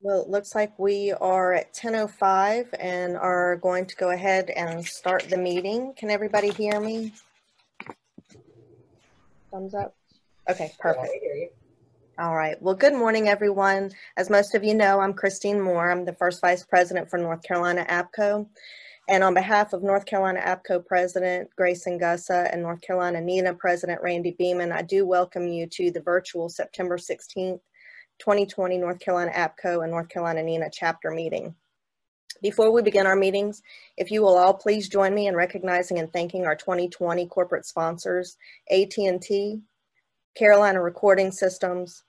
Well, it looks like we are at 10:05 and are going to go ahead and start the meeting. Can everybody hear me? Thumbs up. Okay, perfect. Yeah, I hear you. All right. Well, good morning, everyone. As most of you know, I'm Christine Moore. I'm the first Vice President for North Carolina APCO. And on behalf of North Carolina APCO President Grayson Gusa and North Carolina NENA President Randy Beeman, I do welcome you to the virtual September 16th, 2020 North Carolina APCO and North Carolina NENA chapter meeting. Before we begin our meetings, if you will all please join me in recognizing and thanking our 2020 corporate sponsors, AT&T, Carolina Recording Systems,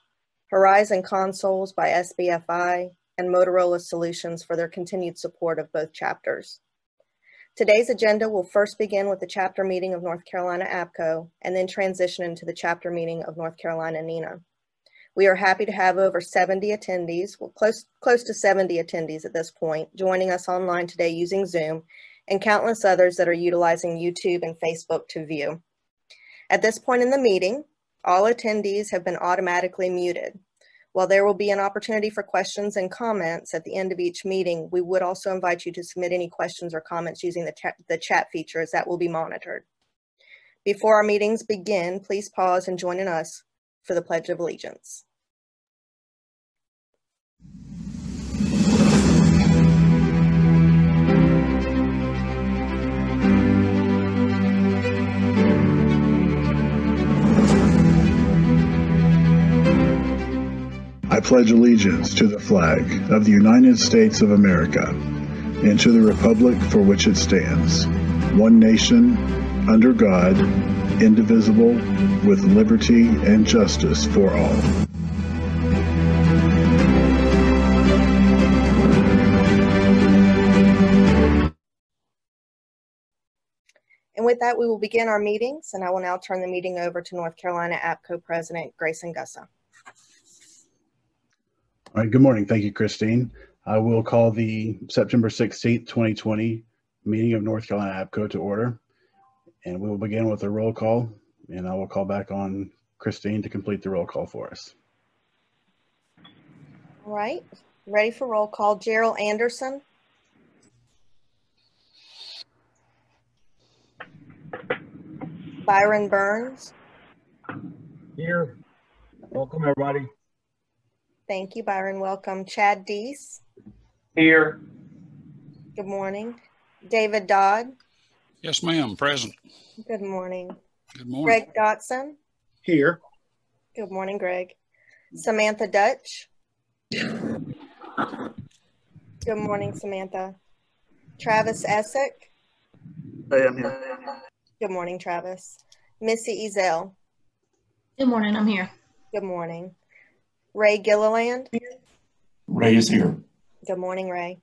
Horizon Consoles by SBFI, and Motorola Solutions for their continued support of both chapters. Today's agenda will first begin with the chapter meeting of North Carolina APCO and then transition into the chapter meeting of North Carolina NENA. We are happy to have over 70 attendees, well, close to 70 attendees at this point, joining us online today using Zoom, and countless others that are utilizing YouTube and Facebook to view. At this point in the meeting, all attendees have been automatically muted. While there will be an opportunity for questions and comments at the end of each meeting, we would also invite you to submit any questions or comments using the chat feature, as that will be monitored. Before our meetings begin, please pause and join in us for the Pledge of Allegiance. I pledge allegiance to the flag of the United States of America and to the republic for which it stands, one nation, under God, indivisible, with liberty and justice for all. And with that, we will begin our meetings, and I will now turn the meeting over to North Carolina APCO President Grayson Gusa. All right, good morning. Thank you, Christine. I will call the September 16th, 2020 meeting of North Carolina APCO to order. And we will begin with a roll call, and I will call back on Christine to complete the roll call for us. All right, ready for roll call. Gerald Anderson. Byron Burns. Here. Welcome, everybody. Thank you, Byron. Welcome. Chad Deese. Here. Good morning. David Dodd. Yes, ma'am. Present. Good morning. Good morning. Greg Dotson. Here. Good morning, Greg. Samantha Dutch. Good morning, Samantha. Travis Essick. I am here. Good morning, Travis. Missy Ezell. Good morning, I'm here. Good morning. Ray Gilliland. Ray is here. Good morning, Ray.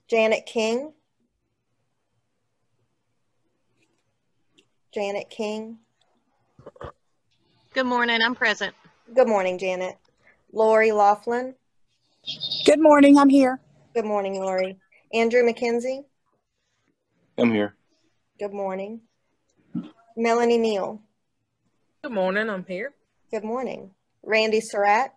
Janet King. Janet King. Good morning, I'm present. Good morning, Janet. Lori Laughlin. Good morning, I'm here. Good morning, Lori. Andrew McKenzie. I'm here. Good morning. Melanie Neal. Good morning, I'm here. Good morning. Randy Surratt.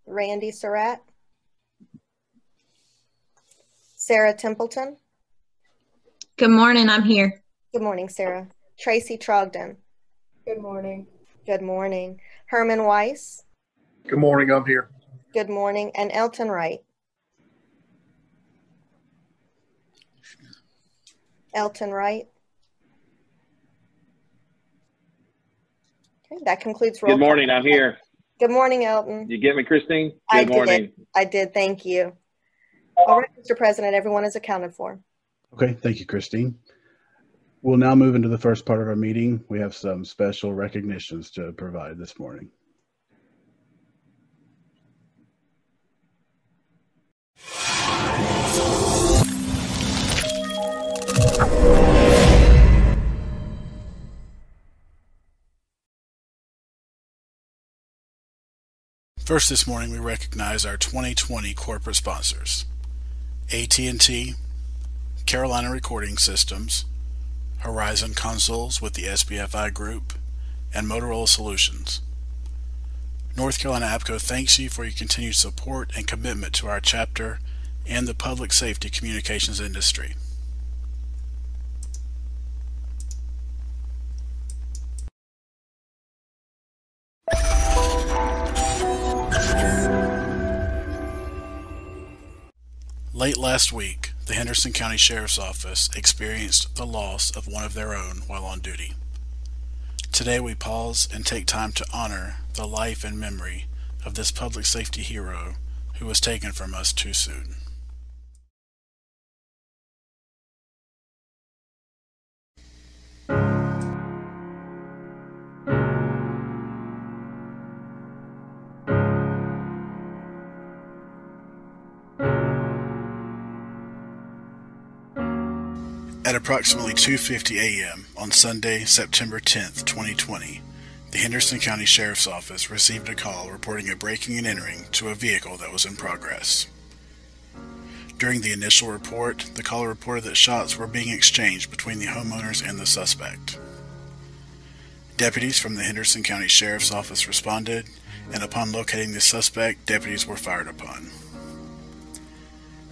Randy Surratt. Sarah Templeton. Good morning, I'm here. Good morning, Sarah. Tracy Trogdon. Good morning. Good morning. Herman Weiss. Good morning, I'm here. Good morning. And Elton Wright. Elton Wright. Okay, that concludes roll call. Good morning, I'm here. Good morning, Elton. You get me, Christine? Good morning. I did, thank you. All right, Mr. President, everyone is accounted for. Okay, thank you, Christine. We'll now move into the first part of our meeting. We have some special recognitions to provide this morning. First this morning, we recognize our 2020 corporate sponsors: AT&T, Carolina Recording Systems, Horizon Consoles with the SBFI Group, and Motorola Solutions. North Carolina APCO thanks you for your continued support and commitment to our chapter and the public safety communications industry. Late last week, the Henderson County Sheriff's Office experienced the loss of one of their own while on duty. Today we pause and take time to honor the life and memory of this public safety hero who was taken from us too soon. At approximately 2:50 a.m. on Sunday, September 10th, 2020, the Henderson County Sheriff's Office received a call reporting a breaking and entering to a vehicle that was in progress. During the initial report, the caller reported that shots were being exchanged between the homeowners and the suspect. Deputies from the Henderson County Sheriff's Office responded, and upon locating the suspect, deputies were fired upon.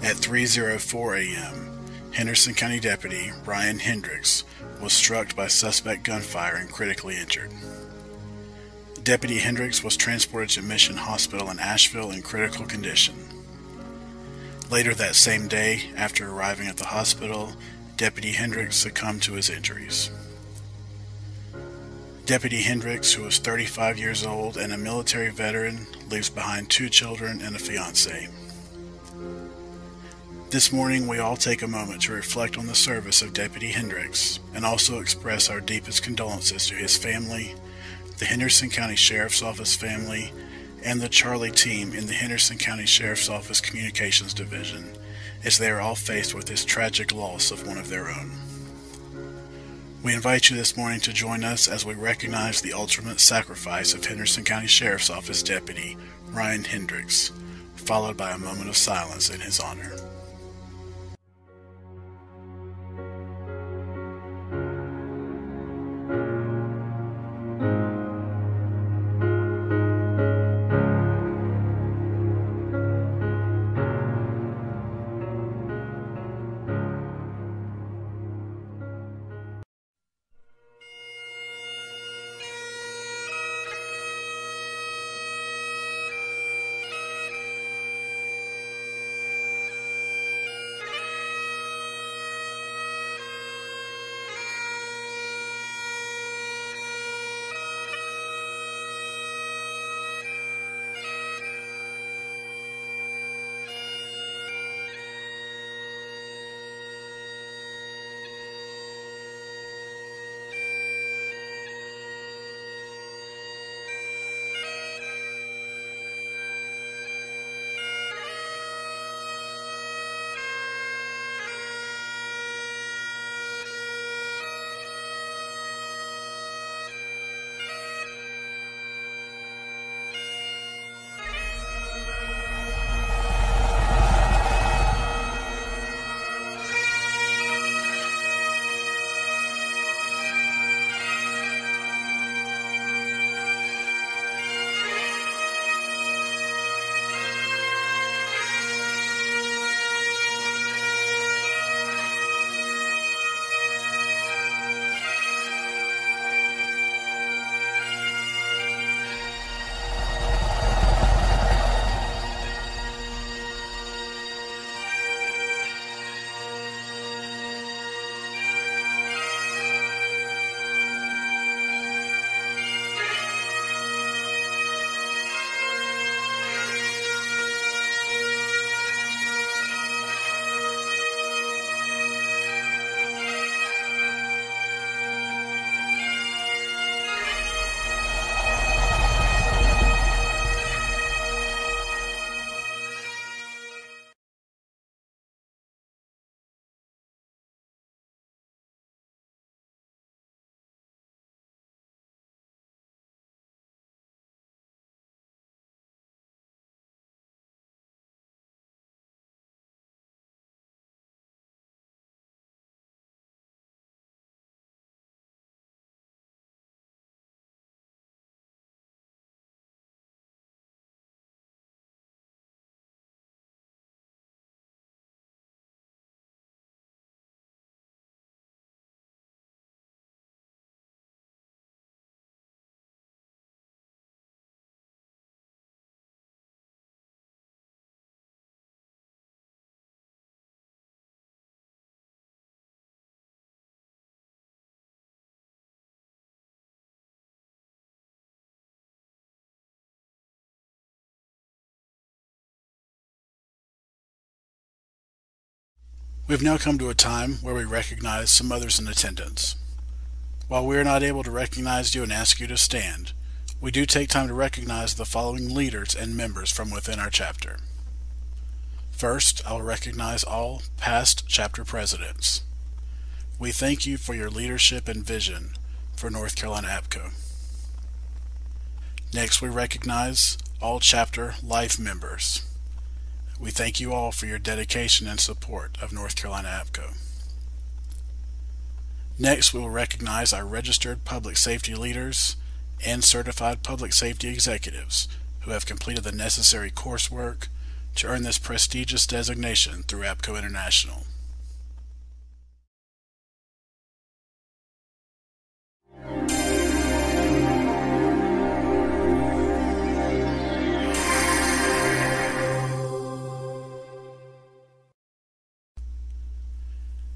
At 3:04 a.m., Henderson County Deputy Ryan Hendrix was struck by suspect gunfire and critically injured. Deputy Hendrix was transported to Mission Hospital in Asheville in critical condition. Later that same day, after arriving at the hospital, Deputy Hendrix succumbed to his injuries. Deputy Hendrix, who was 35 years old and a military veteran, leaves behind 2 children and a fiancée. This morning, we all take a moment to reflect on the service of Deputy Hendrix and also express our deepest condolences to his family, the Henderson County Sheriff's Office family, and the Charlie team in the Henderson County Sheriff's Office Communications Division, as they are all faced with this tragic loss of one of their own. We invite you this morning to join us as we recognize the ultimate sacrifice of Henderson County Sheriff's Office Deputy Ryan Hendrix, followed by a moment of silence in his honor. We have now come to a time where we recognize some others in attendance. While we are not able to recognize you and ask you to stand, we do take time to recognize the following leaders and members from within our chapter. First, I will recognize all past chapter presidents. We thank you for your leadership and vision for North Carolina APCO. Next, we recognize all chapter life members. We thank you all for your dedication and support of North Carolina APCO. Next, we will recognize our registered public safety leaders and certified public safety executives who have completed the necessary coursework to earn this prestigious designation through APCO International.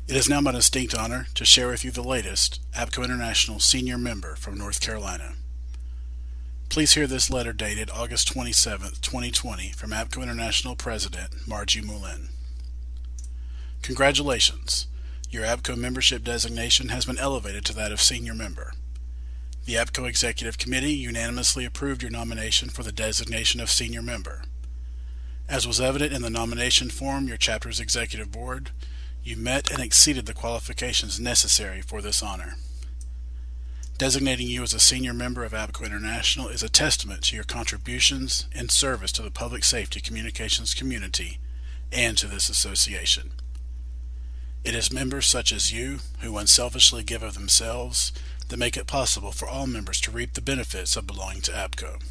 It is now my distinct honor to share with you the latest APCO International senior member from North Carolina. Please hear this letter dated August 27, 2020 from APCO International President Margie Moulin. Congratulations! Your APCO membership designation has been elevated to that of senior member. The APCO Executive Committee unanimously approved your nomination for the designation of senior member. As was evident in the nomination form, your chapter's executive board, you met and exceeded the qualifications necessary for this honor. Designating you as a senior member of APCO International is a testament to your contributions and service to the public safety communications community and to this association. It is members such as you who unselfishly give of themselves that make it possible for all members to reap the benefits of belonging to APCO.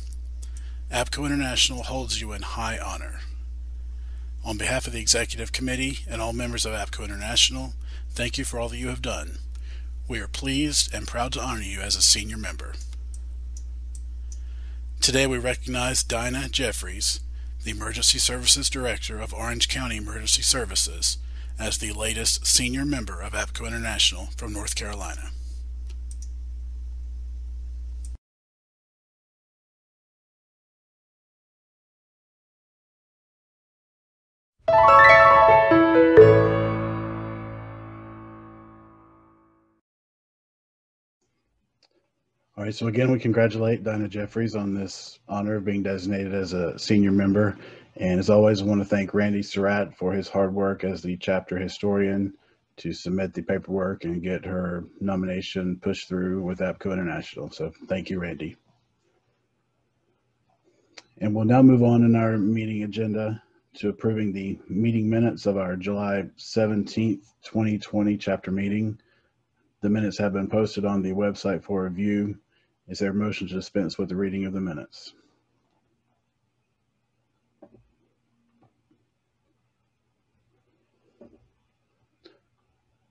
APCO International holds you in high honor. On behalf of the Executive Committee and all members of APCO International, thank you for all that you have done. We are pleased and proud to honor you as a senior member. Today we recognize Dinah Jeffries, the Emergency Services Director of Orange County Emergency Services, as the latest senior member of APCO International from North Carolina. All right, so again, we congratulate Dinah Jeffries on this honor of being designated as a senior member. And as always, I want to thank Randy Surratt for his hard work as the chapter historian to submit the paperwork and get her nomination pushed through with APCO International. So thank you, Randy. And we'll now move on in our meeting agenda to approving the meeting minutes of our July 17th, 2020 chapter meeting. The minutes have been posted on the website for review. Is there a motion to dispense with the reading of the minutes?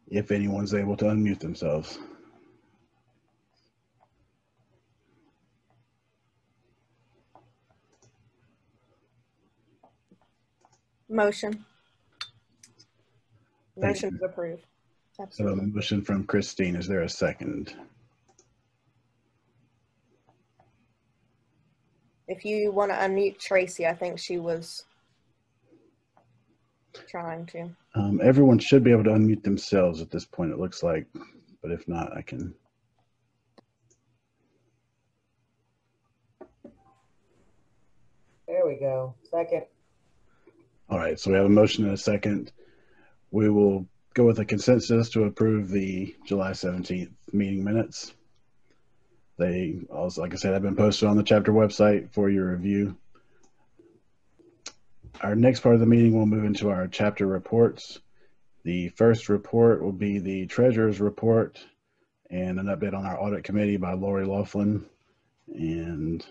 If anyone's able to unmute themselves. Motion. Thank Motion you. to approve. So a Absolutely. motion from Christine. Is there a second? If you want to unmute Tracy, I think she was trying to. Everyone should be able to unmute themselves at this point, it looks like, but if not, I can. There we go. Second. All right, so we have a motion and a second. We will go with a consensus to approve the July 17th meeting minutes. They also, like I said, have been posted on the chapter website for your review. Our next part of the meeting will move into our chapter reports. The first report will be the treasurer's report and an update on our audit committee by Laughlin. And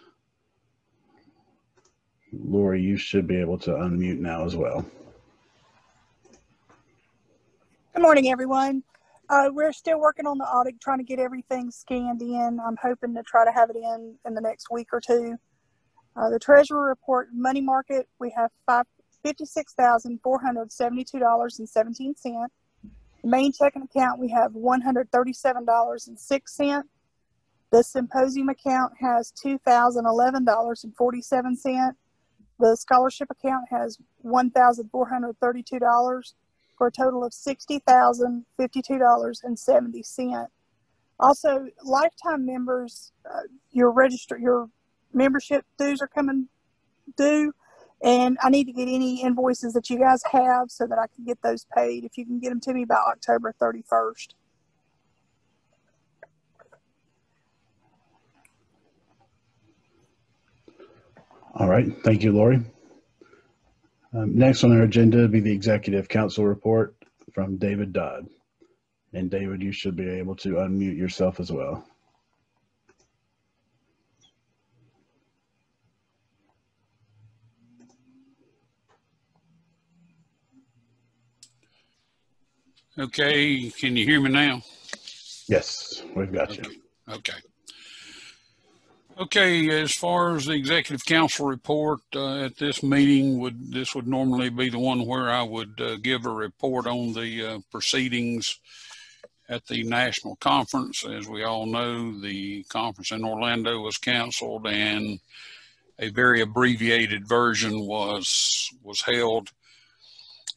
Lori, you should be able to unmute now as well. Good morning, everyone. We're still working on the audit, trying to get everything scanned in. I'm hoping to try to have it in the next week or two. The treasurer report money market, we have $56,472.17. The main checking account, we have $137.06. The symposium account has $2,011.47. The scholarship account has $1,432. for a total of $60,052.70. Also, lifetime members, your membership dues are coming due, and I need to get any invoices that you guys have so that I can get those paid. If you can get them to me by October 31st. All right. Thank you, Lori. Next on our agenda will be the Executive Council report from David Dodd. And David, you should be able to unmute yourself as well. Okay, can you hear me now? Yes, we've got you. Okay, as far as the Executive Council report at this meeting, this would normally be the one where I would give a report on the proceedings at the national conference. As we all know, the conference in Orlando was canceled and a very abbreviated version was held.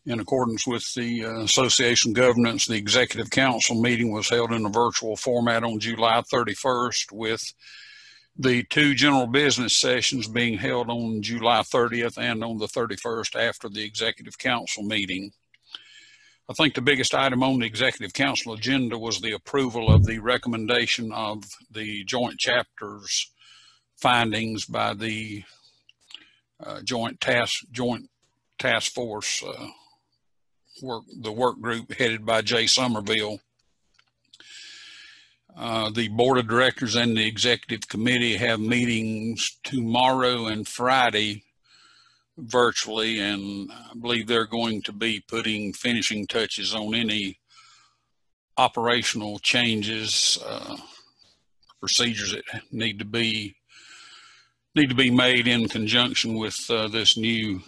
In accordance with the association governance, the Executive Council meeting was held in a virtual format on July 31st, with the two general business sessions being held on July 30th and on the 31st after the Executive Council meeting. I think the biggest item on the Executive Council agenda was the approval of the recommendation of the joint chapter's findings by the joint task force the work group headed by Jay Somerville. The board of directors and the executive committee have meetings tomorrow and Friday virtually, and I believe they're going to be putting finishing touches on any operational changes, procedures that need to be made in conjunction with this new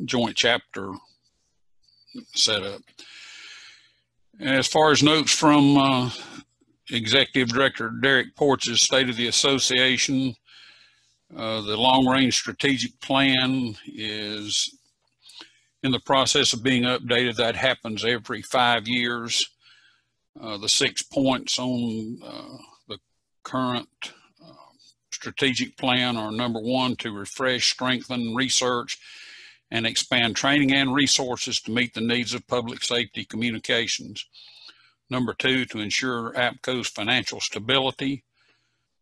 joint chapter setup. As far as notes from Executive Director Derek Porch's State of the Association, the long-range strategic plan is in the process of being updated. That happens every 5 years. The 6 points on the current strategic plan are: number one, to refresh, strengthen research, and expand training and resources to meet the needs of public safety communications. Number two, to ensure APCO's financial stability.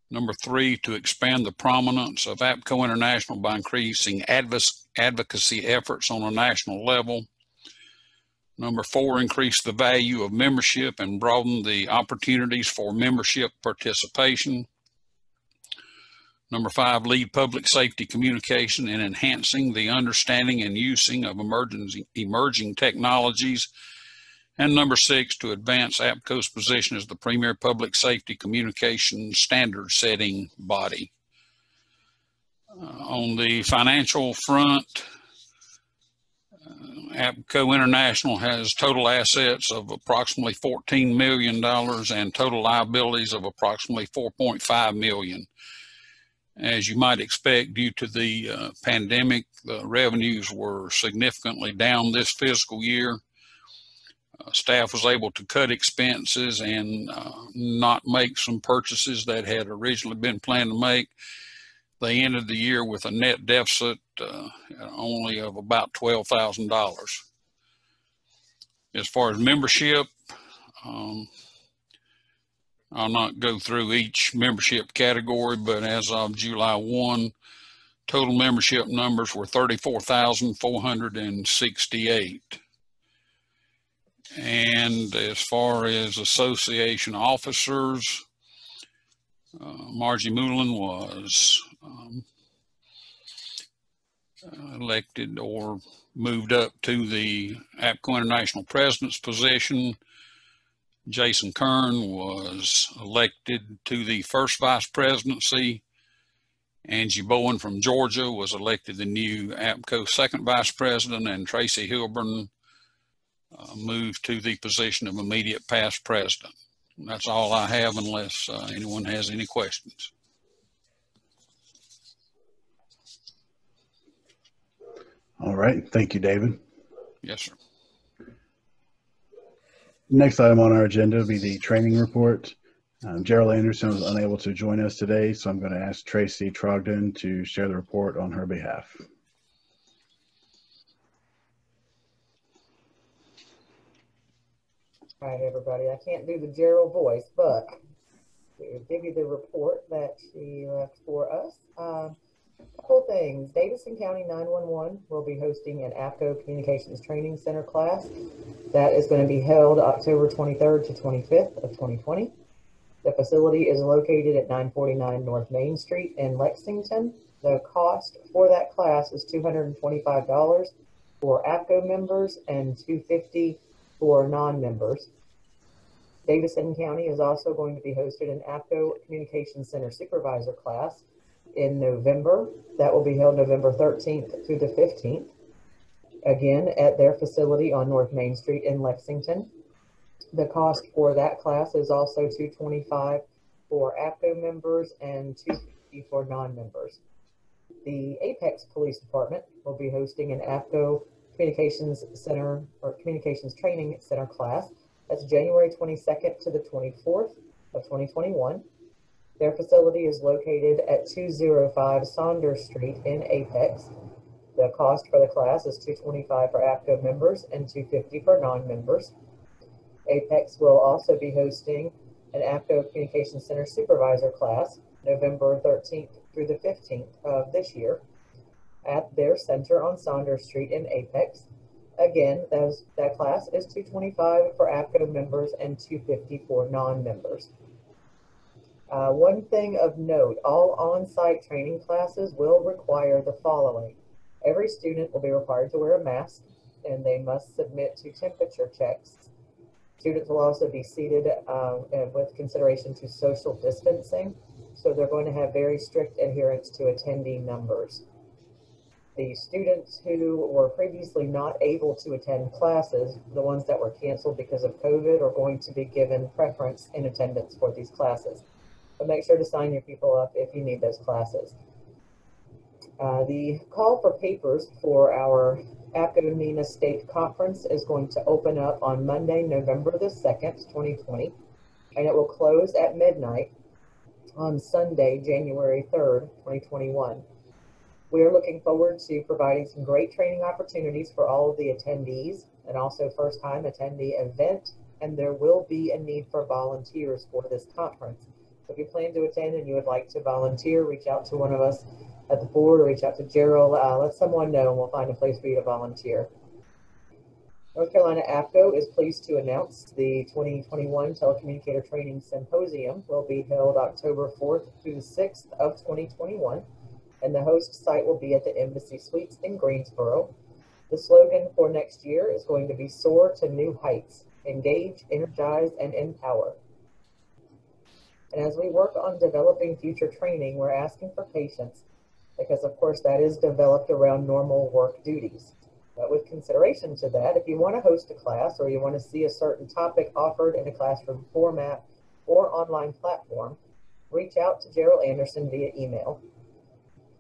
Number three, to expand the prominence of APCO International by increasing advocacy efforts on a national level. Number four, increase the value of membership and broaden the opportunities for membership participation. Number five, lead public safety communication in enhancing the understanding and using of emerging technologies. And number six, to advance APCO's position as the premier public safety communication standard setting body. On the financial front, APCO International has total assets of approximately $14 million and total liabilities of approximately $4.5 million. As you might expect, due to the pandemic, the revenues were significantly down this fiscal year. Staff was able to cut expenses and not make some purchases that had originally been planned to make. They ended the year with a net deficit only of about $12,000. As far as membership, I'll not go through each membership category, but as of July 1, total membership numbers were 34,468. And as far as association officers, Margie Moulin was elected or moved up to the APCO International President's position. Jason Kern was elected to the first vice presidency. Angie Bowen from Georgia was elected the new APCO second vice president, and Tracy Hilburn moved to the position of immediate past president. And that's all I have, unless anyone has any questions. All right. Thank you, David. Yes, sir. Next item on our agenda will be the training report. Gerald Anderson was unable to join us today, so I'm going to ask Tracy Trogdon to share the report on her behalf. All right, everybody. I can't do the Gerald voice, but to give you the report that she left for us. Couple things. Davidson County 911 will be hosting an APCO Communications Training Center class that is going to be held October 23rd to 25th of 2020. The facility is located at 949 North Main Street in Lexington. The cost for that class is $225 for APCO members and $250 for non-members. Davidson County is also going to be hosted an APCO Communications Center Supervisor class in November. That will be held November 13th through the 15th, again at their facility on North Main Street in Lexington. The cost for that class is also $225 for APCO members and $250 for non-members. The Apex Police Department will be hosting an APCO Communications Center or Communications Training Center class. That's January 22nd to the 24th of 2021. Their facility is located at 205 Saunders Street in Apex. The cost for the class is $225 for APCO members and $250 for non-members. Apex will also be hosting an APCO Communications Center Supervisor class November 13th through the 15th of this year at their center on Saunders Street in Apex. Again, that class is $225 for APCO members and $250 for non-members. One thing of note, all on-site training classes will require the following. Every student will be required to wear a mask, and they must submit to temperature checks. Students will also be seated with consideration to social distancing, so they're going to have very strict adherence to attendee numbers. The students who were previously not able to attend classes, the ones that were canceled because of COVID, are going to be given preference in attendance for these classes. But make sure to sign your people up if you need those classes. The call for papers for our APCO NENA State Conference is going to open up on Monday, November the 2nd, 2020, and it will close at midnight on Sunday, January 3rd, 2021. We are looking forward to providing some great training opportunities for all of the attendees and also first-time attendee event, and there will be a need for volunteers for this conference. So if you plan to attend and you would like to volunteer, reach out to one of us at the board or reach out to Gerald. Let someone know and we'll find a place for you to volunteer. North Carolina APCO is pleased to announce the 2021 Telecommunicator Training Symposium will be held October 4th through the 6th of 2021. And the host site will be at the Embassy Suites in Greensboro. The slogan for next year is going to be Soar to New Heights, Engage, Energize, and Empower. And as we work on developing future training, we're asking for patience because, of course, that is developed around normal work duties. But with consideration to that, if you want to host a class or you want to see a certain topic offered in a classroom format or online platform, reach out to Gerald Anderson via email.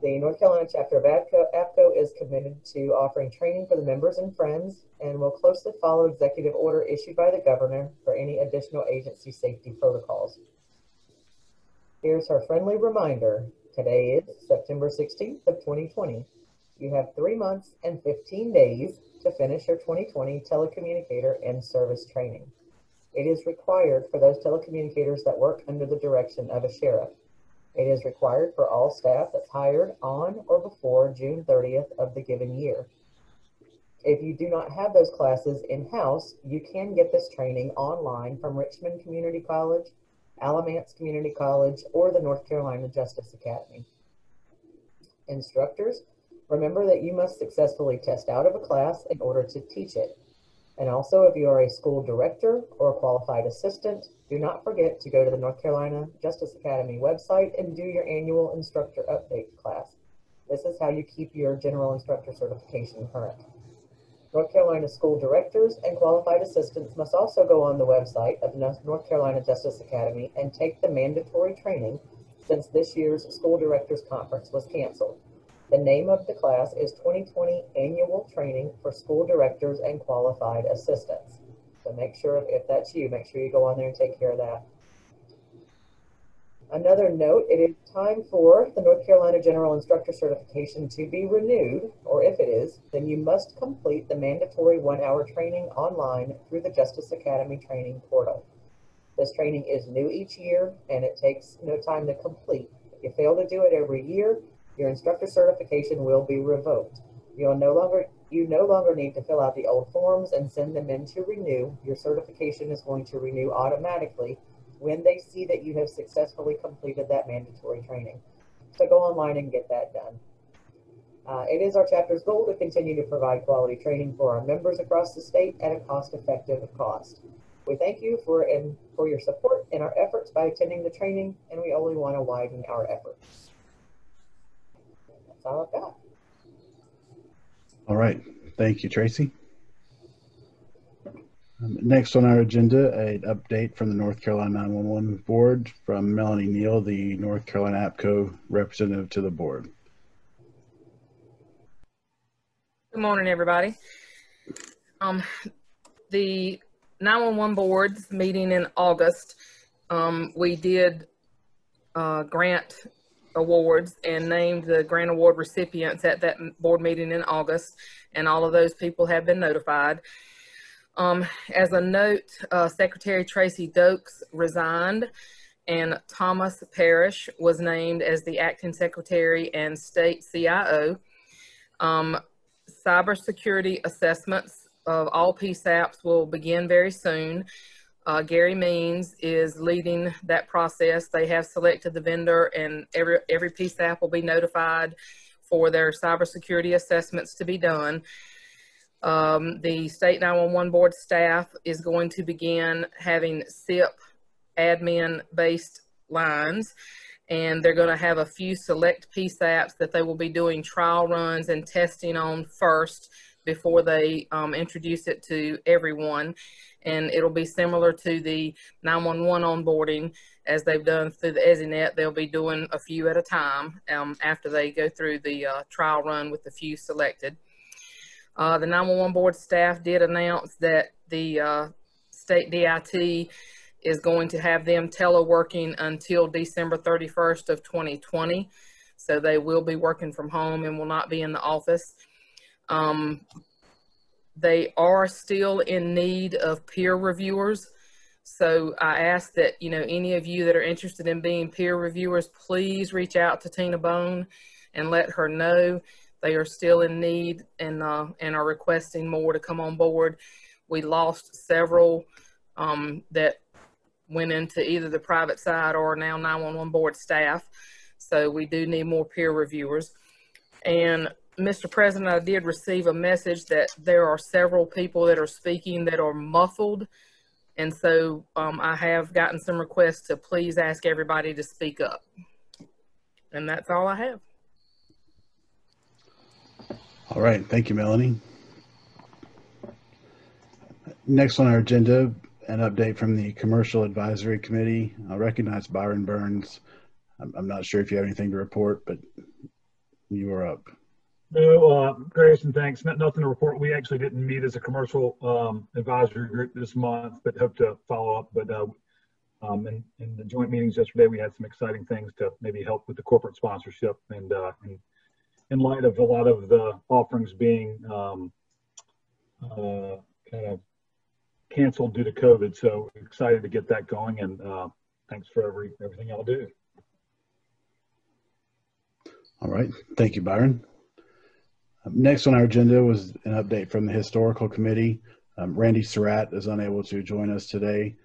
The North Carolina chapter of APCO is committed to offering training for the members and friends and will closely follow executive order issued by the governor for any additional agency safety protocols. Here's her friendly reminder. Today is September 16th of 2020. You have 3 months and 15 days to finish your 2020 telecommunicator and service training. It is required for those telecommunicators that work under the direction of a sheriff. It is required for all staff that's hired on or before June 30th of the given year. If you do not have those classes in-house, you can get this training online from Richmond Community College, Alamance Community College, or the North Carolina Justice Academy. Instructors, remember that you must successfully test out of a class in order to teach it. And also, if you are a school director or a qualified assistant, do not forget to go to the North Carolina Justice Academy website and do your annual instructor update class. This is how you keep your general instructor certification current. North Carolina school directors and qualified assistants must also go on the website of the North Carolina Justice Academy and take the mandatory training since this year's School Directors Conference was canceled. The name of the class is 2020 Annual Training for School Directors and Qualified Assistants. So make sure, if that's you, make sure you go on there and take care of that. Another note, it is time for the North Carolina General Instructor Certification to be renewed, or if it is, then you must complete the mandatory 1-hour training online through the Justice Academy training portal. This training is new each year, and it takes no time to complete. If you fail to do it every year, your instructor certification will be revoked. You no longer need to fill out the old forms and send them in to renew. Your certification is going to renew automatically when they see that you have successfully completed that mandatory training. So go online and get that done. It is our chapter's goal to continue to provide quality training for our members across the state at a cost-effective cost. We thank you for your support in our efforts by attending the training, and we only want to widen our efforts. That's all I've got. All right. Thank you, Tracy. Next on our agenda, an update from the North Carolina 911 Board from Melanie Neal, the North Carolina APCO representative to the board. Good morning, everybody. The 911 board's meeting in August, we did grant awards and named the grant award recipients at that board meeting in August, and all of those people have been notified. As a note, Secretary Tracy Dokes resigned, and Thomas Parrish was named as the acting secretary and state CIO. Cybersecurity assessments of all PSAPs will begin very soon. Gary Means is leading that process. They have selected the vendor, and every PSAP will be notified for their cybersecurity assessments to be done. The State 911 Board staff is going to begin having SIP admin-based lines, and they're going to have a few select PSAPs that they will be doing trial runs and testing on first before they introduce it to everyone. And it'll be similar to the 911 onboarding as they've done through the EZNet. They'll be doing a few at a time after they go through the trial run with the few selected. The 911 board staff did announce that the state DIT is going to have them teleworking until December 31st of 2020. So they will be working from home and will not be in the office. They are still in need of peer reviewers. So I ask that, any of you that are interested in being peer reviewers, please reach out to Tina Bone and let her know. They are still in need and are requesting more to come on board. We lost several that went into either the private side or now 911 board staff. So we do need more peer reviewers. And Mr. President, I did receive a message that there are several people that are speaking that are muffled. And so I have gotten some requests to please ask everybody to speak up. And that's all I have. All right. Thank you, Melanie. Next on our agenda, an update from the Commercial Advisory Committee. I recognize Byron Burns. I'm not sure if you have anything to report, but you are up. No, Grayson, thanks. Nothing to report. We actually didn't meet as a commercial advisory group this month, but hope to follow up. But in the joint meetings yesterday, we had some exciting things to maybe help with the corporate sponsorship, and in light of a lot of the offerings being kind of canceled due to COVID. So excited to get that going, and thanks for everything y'all do. All right. Thank you, Byron. Next on our agenda was an update from the Historical Committee. Randy Surratt is unable to join us today.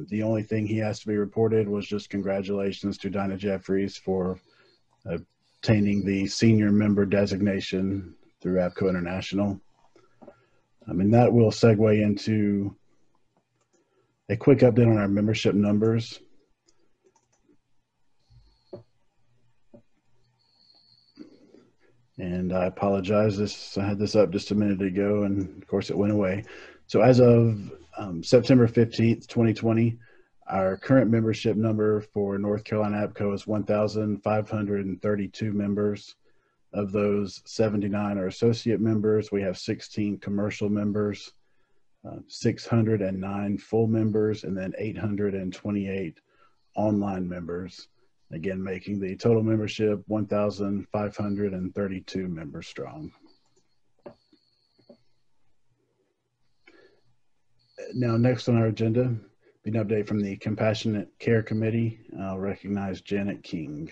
The only thing he has to be reported was just congratulations to Dinah Jeffries for obtaining the senior member designation through APCO International. And that will segue into a quick update on our membership numbers. And I apologize, I had this up just a minute ago, and of course it went away. So as of September 15th, 2020, our current membership number for North Carolina APCO is 1,532 members. Of those, 79 are associate members. We have 16 commercial members. 609 full members, and then 828 online members. Again, making the total membership 1,532 members strong. Now, next on our agenda, be an update from the Compassionate Care Committee. I'll recognize Janet King.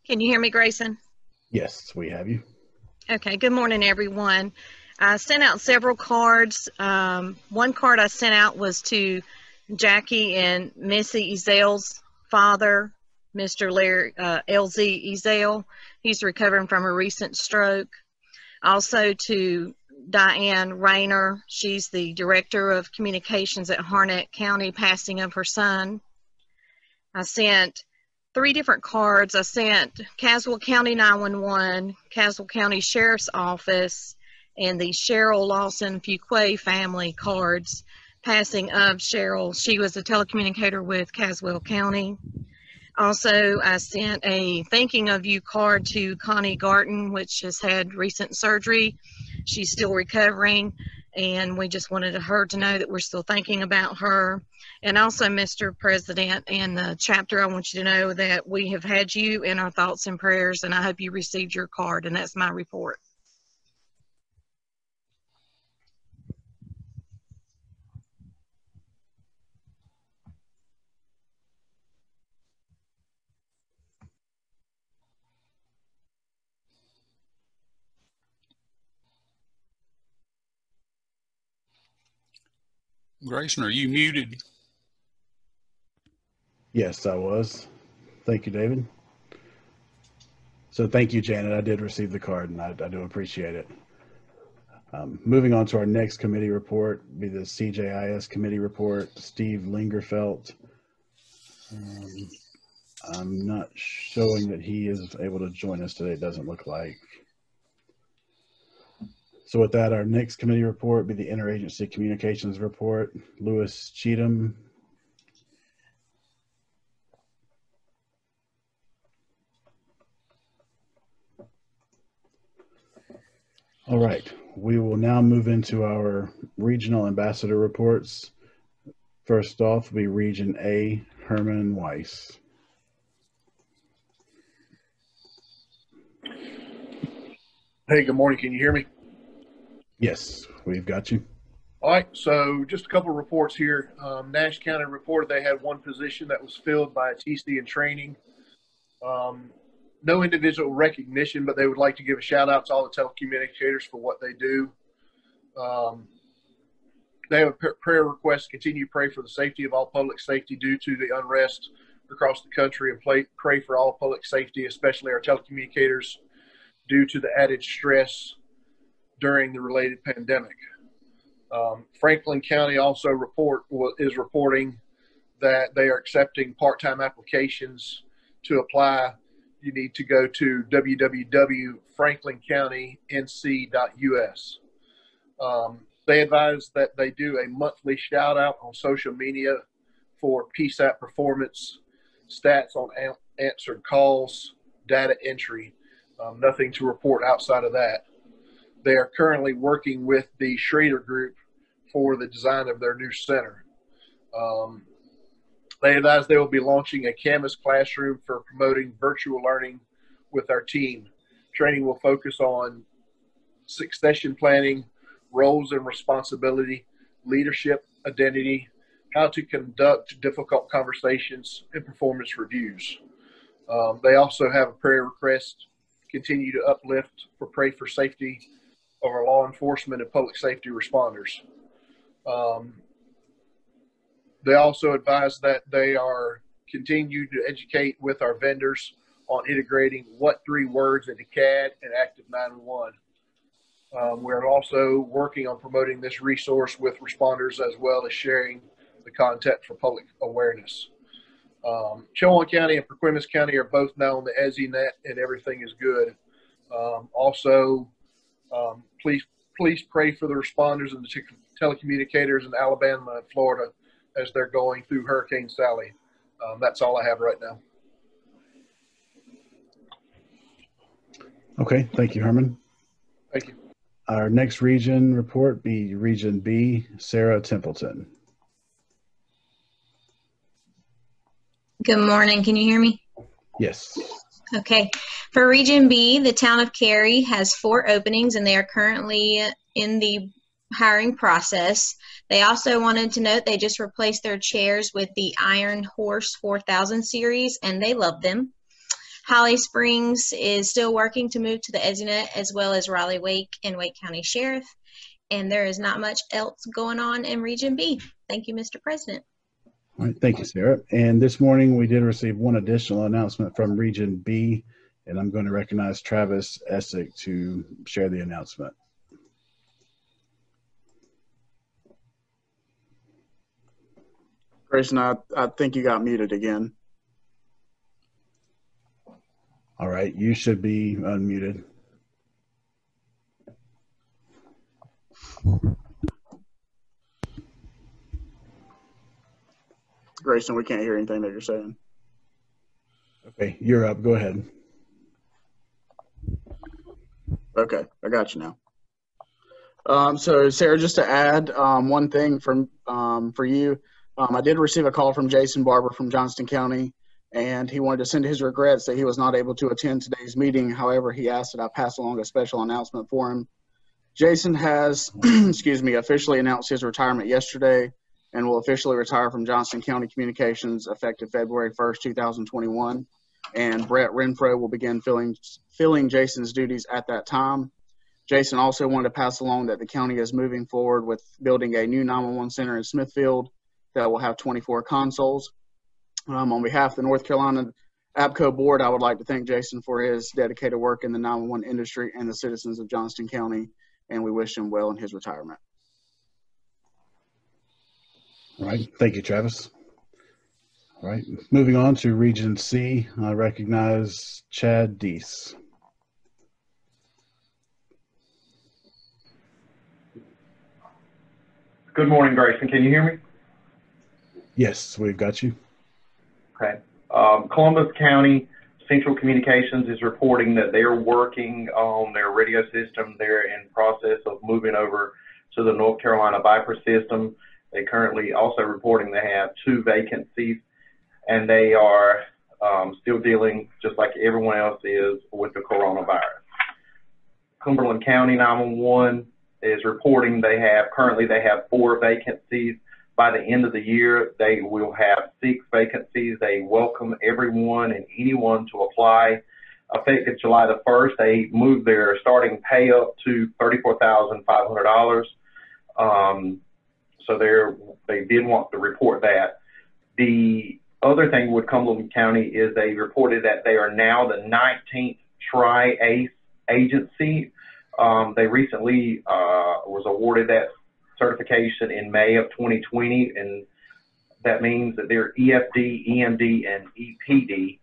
Can you hear me, Grayson? Yes, we have you. Okay, good morning, everyone. I sent out several cards. One card I sent out was to Jackie and Missy Ezel's father, Mr. Larry LZ Ezel. He's recovering from a recent stroke. Also to Diane Rayner. She's the Director of Communications at Harnett County, passing of her son. I sent 3 different cards. I sent Caswell County 911, Caswell County Sheriff's Office, and the Cheryl Lawson Fuquay family cards, passing of Cheryl. She was a telecommunicator with Caswell County. Also, I sent a thinking of you card to Connie Garton, which has had recent surgery. She's still recovering, and we just wanted her to know that we're still thinking about her. And also, Mr. President and the chapter, I want you to know that we have had you in our thoughts and prayers, and I hope you received your card, and that's my report. Grayson, are you muted? Yes, I was. Thank you, David. So thank you, Janet. I did receive the card, and I do appreciate it. Moving on to our next committee report, be the CJIS committee report. Steve Lingerfelt. I'm not showing that he is able to join us today. It doesn't look like. So with that, our next committee report be the Interagency Communications Report. Lewis Cheatham. All right, we will now move into our regional ambassador reports. First off will be Region A, Herman Weiss. Hey, good morning. Can you hear me? Yes, we've got you. All right, so just a couple of reports here. Nash County reported they had 1 position that was filled by a TC in training. No individual recognition, but they would like to give a shout out to all the telecommunicators for what they do. They have a prayer request to continue to pray for the safety of all public safety due to the unrest across the country, and pray for all public safety, especially our telecommunicators, due to the added stress during the related pandemic. Franklin County also is reporting that they are accepting part-time applications. To apply, you need to go to www.franklincountync.us. They advise that they do a monthly shout out on social media for PSAP performance, stats on answered calls, data entry. Nothing to report outside of that. They are currently working with the Schrader Group for the design of their new center. They advise they will be launching a Canvas classroom for promoting virtual learning with our team. Training will focus on succession planning, roles and responsibility, leadership, identity, how to conduct difficult conversations, and performance reviews. They also have a prayer request, continue to uplift for pray for safety of our law enforcement and public safety responders. They also advise that they are continuing to educate with our vendors on integrating what 3 words into CAD and Active 911. We're also working on promoting this resource with responders as well as sharing the content for public awareness. Chowan County and Perquimans County are both now on the EZNet, and everything is good. Please pray for the responders and the telecommunicators in Alabama and Florida as they're going through Hurricane Sally. That's all I have right now. Okay, thank you, Herman. Thank you. Our next region report be Region B, Sarah Templeton. Good morning. Can you hear me? Yes. Okay. For Region B, the town of Cary has 4 openings and they are currently in the hiring process. They also wanted to note they just replaced their chairs with the Iron Horse 4000 series and they love them. Holly Springs is still working to move to the EZNet, as well as Raleigh Wake and Wake County Sheriff. And there is not much else going on in Region B. Thank you, Mr. President. All right, thank you, Sarah. And this morning we did receive one additional announcement from Region B, and I'm going to recognize Travis Essick to share the announcement. Grayson, I think you got muted again. All right, you should be unmuted. Grayson, we can't hear anything that you're saying. Okay, you're up. Go ahead. Okay, I got you now. So Sarah, just to add one thing from for you, I did receive a call from Jason Barber from Johnston County, and he wanted to send his regrets that he was not able to attend today's meeting. However, he asked that I pass along a special announcement for him. Jason has, excuse me, officially announced his retirement yesterday and will officially retire from Johnston County Communications effective February 1st, 2021. And Brett Renfro will begin filling Jason's duties at that time. Jason also wanted to pass along that the county is moving forward with building a new 911 center in Smithfield that will have 24 consoles. On behalf of the North Carolina APCO board, I would like to thank Jason for his dedicated work in the 911 industry and the citizens of Johnston County, and we wish him well in his retirement. All right, thank you, Travis. All right, moving on to Region C, I recognize Chad Deese. Good morning, Grayson. Can you hear me? Yes, we've got you. Okay. Columbus County Central Communications is reporting that they're working on their radio system. They're in process of moving over to the North Carolina Viper system. They currently also reporting they have 2 vacancies, and they are still dealing, just like everyone else is, with the coronavirus. Cumberland County 911 is reporting currently they have 4 vacancies. By the end of the year, they will have 6 vacancies. They welcome everyone and anyone to apply. Effective July the 1st, they moved their starting pay up to $34,500. So they did want to report that. The other thing with Cumberland County is they reported that they are now the 19th Tri-ACE agency. They recently was awarded that certification in May of 2020, and that means that they're EFD, EMD, and EPD.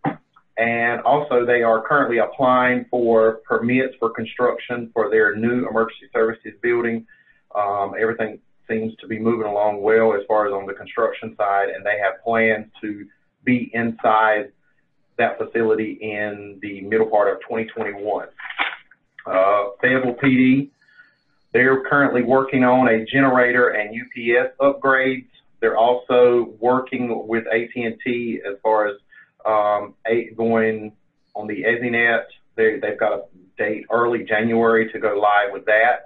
And also they are currently applying for permits for construction for their new emergency services building. Everything seems to be moving along well as far as on the construction side, and they have plans to be inside that facility in the middle part of 2021. Fayetteville PD, they're currently working on a generator and UPS upgrades. They're also working with AT&T as far as going on the EZNet. They've got a date early January to go live with that.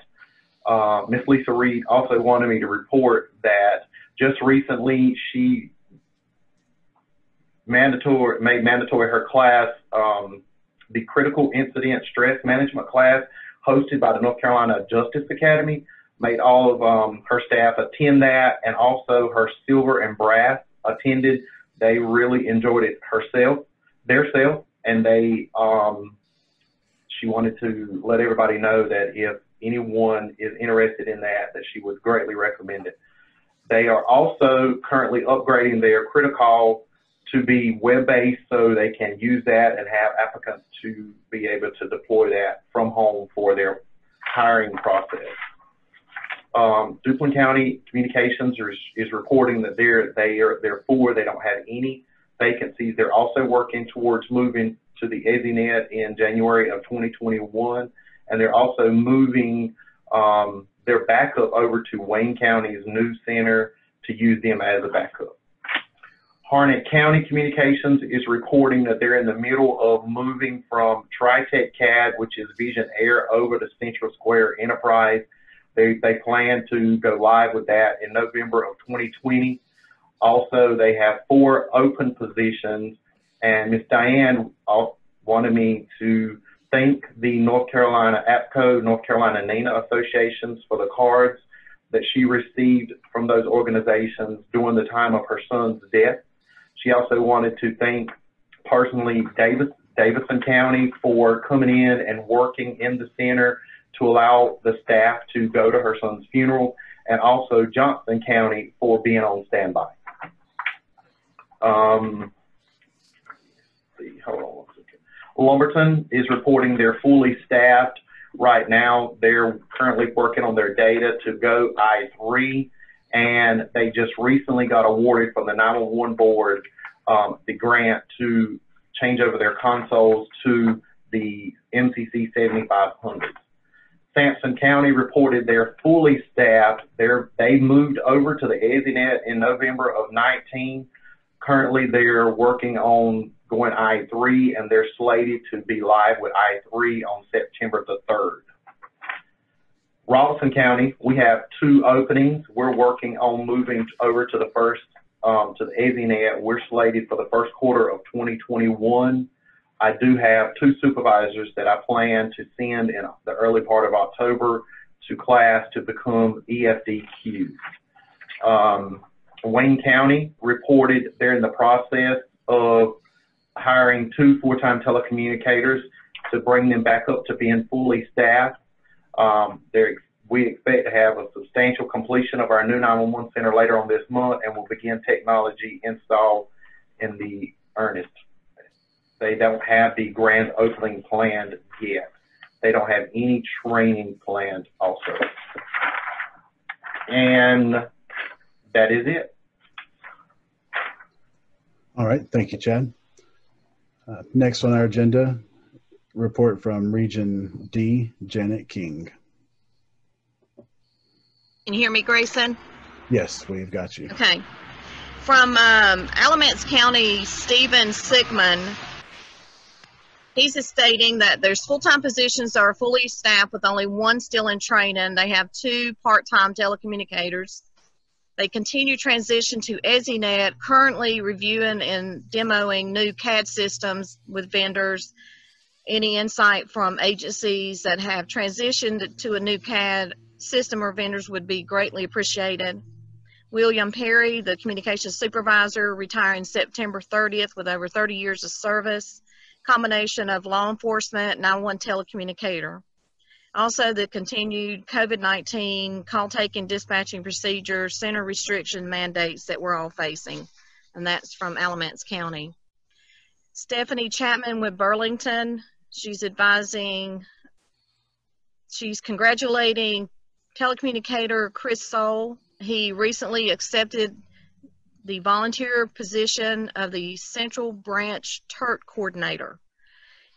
Miss Lisa Reed also wanted me to report that just recently she made mandatory her class, the Critical Incident Stress Management class, hosted by the North Carolina Justice Academy, made all of her staff attend that, and also her silver and brass attended. They really enjoyed it theirself, and she wanted to let everybody know that if anyone is interested in that she would greatly recommend it. They are also currently upgrading their Critical to be web-based so they can use that and have applicants to be able to deploy that from home for their hiring process. Duplin County Communications is reporting that they're full. They don't have any vacancies. They're also working towards moving to the EZNet in January of 2021, and they're also moving their backup over to Wayne County's new center to use them as a backup. Harnett County Communications is reporting that they're in the middle of moving from TriTech CAD, which is Vision Air, over to Central Square Enterprise. They plan to go live with that in November of 2020. Also, they have 4 open positions, and Ms. Diane wanted me to thank the North Carolina APCO, North Carolina NENA associations for the cards that she received from those organizations during the time of her son's death. She also wanted to thank personally Davidson County for coming in and working in the center to allow the staff to go to her son's funeral, and also Johnson County for being on standby. Hold on one second. Lumberton is reporting they're fully staffed right now. They're currently working on their data to go I3, and they just recently got awarded from the 911 board the grant to change over their consoles to the MCC 7500. Sampson County reported they're fully staffed. They moved over to the EZNet in November of 19. Currently, they're working on going I3, and they're slated to be live with I3 on September the 3rd. Robeson County, we have 2 openings. We're working on moving over to the first, to the EZNet. We're slated for the first quarter of 2021. I do have 2 supervisors that I plan to send in the early part of October to class to become EFDQs. Wayne County reported they're in the process of hiring 2 full-time telecommunicators to bring them back up to being fully staffed. We expect to have a substantial completion of our new 911 center later on this month, and we'll begin technology install in the earnest. They don't have the grand opening planned yet. They don't have any training planned also. And that is it. All right, thank you, Chad. Next on our agenda, report from Region D, Janet King. Can you hear me, Grayson? Yes, we've got you. Okay. From Alamance County, Stephen Sigmund, he's stating that there's full-time positions that are fully staffed with only 1 still in training. They have 2 part-time telecommunicators. They continue transition to EZNet, currently reviewing and demoing new CAD systems with vendors. Any insight from agencies that have transitioned to a new CAD system or vendors would be greatly appreciated. William Perry, the communications supervisor, retiring September 30th with over 30 years of service. Combination of law enforcement, 911 telecommunicator. Also, the continued COVID-19 call taking, dispatching procedures, center restriction mandates that we're all facing. And that's from Alamance County. Stephanie Chapman with Burlington, she's congratulating telecommunicator Chris Soul. He recently accepted the volunteer position of the Central Branch TERT coordinator.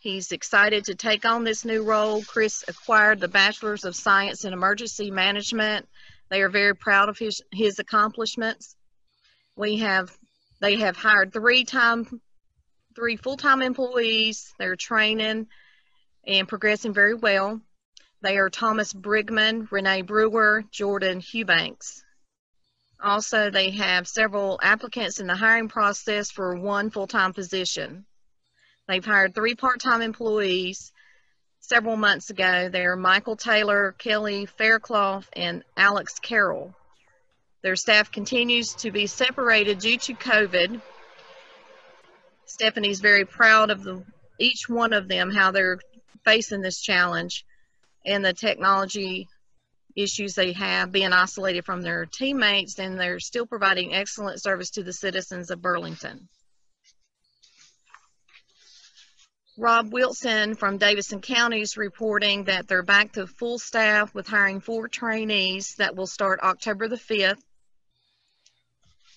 He's excited to take on this new role. Chris acquired the Bachelor's of Science in Emergency Management. They are very proud of his accomplishments. They have hired 3 full-time employees. They're training and progressing very well. They are Thomas Brigman, Renee Brewer, Jordan Hubanks. Also, they have several applicants in the hiring process for 1 full-time position. They've hired 3 part-time employees several months ago. They're Michael Taylor, Kelly Faircloth, and Alex Carroll. Their staff continues to be separated due to COVID. Stephanie's very proud of each one of them, how they're facing this challenge and the technology issues they have, being isolated from their teammates, and they're still providing excellent service to the citizens of Burlington. Rob Wilson from Davidson County is reporting that they're back to full staff with hiring 4 trainees that will start October the 5th.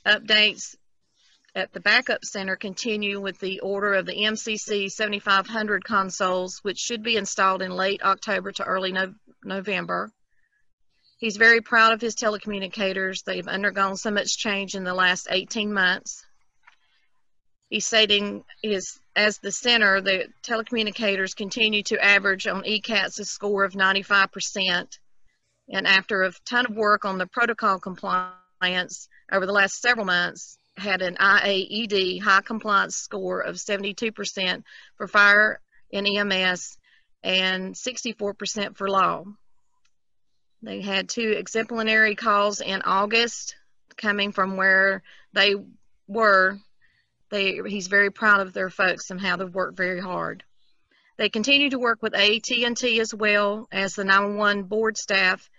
Updates at the backup center continue with the order of the MCC 7500 consoles, which should be installed in late October to early November. He's very proud of his telecommunicators. They've undergone so much change in the last 18 months. He's stating as the center, the telecommunicators continue to average on ECATS a score of 95%. And after a ton of work on the protocol compliance over the last several months, had an IAED high compliance score of 72% for fire and EMS and 64% for law. They had 2 exemplary calls in August coming from where they were. He's very proud of their folks and how they've worked very hard. They continue to work with AT&T as well as the 911 board staff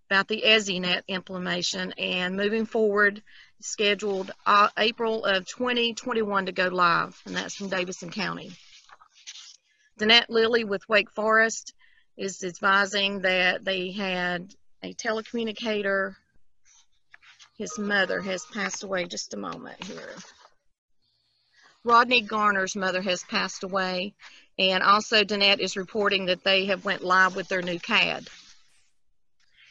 about the EZNet implementation, and moving forward, scheduled April of 2021 to go live, and that's in Davidson County. Danette Lilly with Wake Forest is advising that they had a telecommunicator. His mother has passed away. Just a moment here. Rodney Garner's mother has passed away, and also Danette is reporting that they have went live with their new CAD.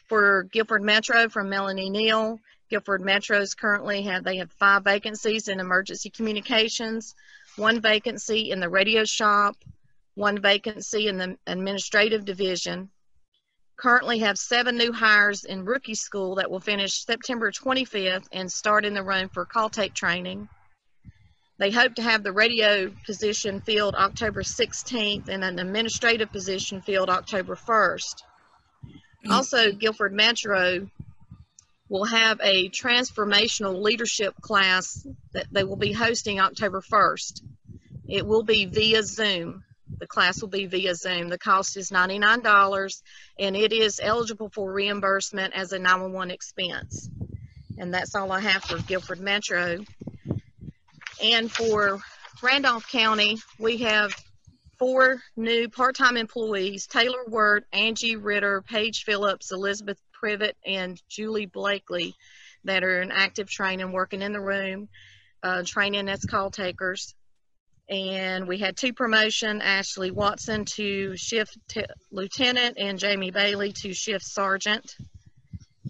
For Guilford Metro from Melanie Neal, Guilford Metro's currently have 5 vacancies in emergency communications, 1 vacancy in the radio shop, 1 vacancy in the administrative division. Currently have 7 new hires in rookie school that will finish September 25th and start in the room for call tape training. They hope to have the radio position filled October 16th and an administrative position filled October 1st. Also, Guilford Metro will have a transformational leadership class that they will be hosting October 1st. It will be via Zoom. The class will be via Zoom. The cost is $99, and it is eligible for reimbursement as a 911 expense. And that's all I have for Guilford Metro. And for Randolph County, we have 4 new part-time employees: Taylor Wirt, Angie Ritter, Paige Phillips, Elizabeth Privet, and Julie Blakely, that are in active training, working in the room, training as call takers. And we had 2 promotions: Ashley Watson to shift lieutenant and Jamie Bailey to shift sergeant.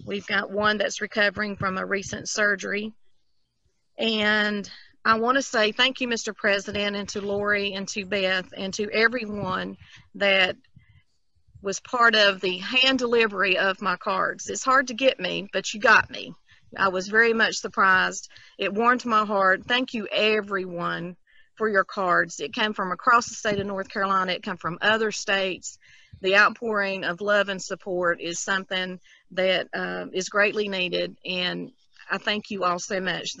We've got 1 that's recovering from a recent surgery. And I want to say thank you, Mr. President, and to Lori and to Beth and to everyone that was part of the hand delivery of my cards. It's hard to get me, but you got me. I was very much surprised. It warmed my heart. Thank you, everyone, for your cards. It came from across the state of North Carolina. It came from other states. The outpouring of love and support is something that is greatly needed, and I thank you all so much.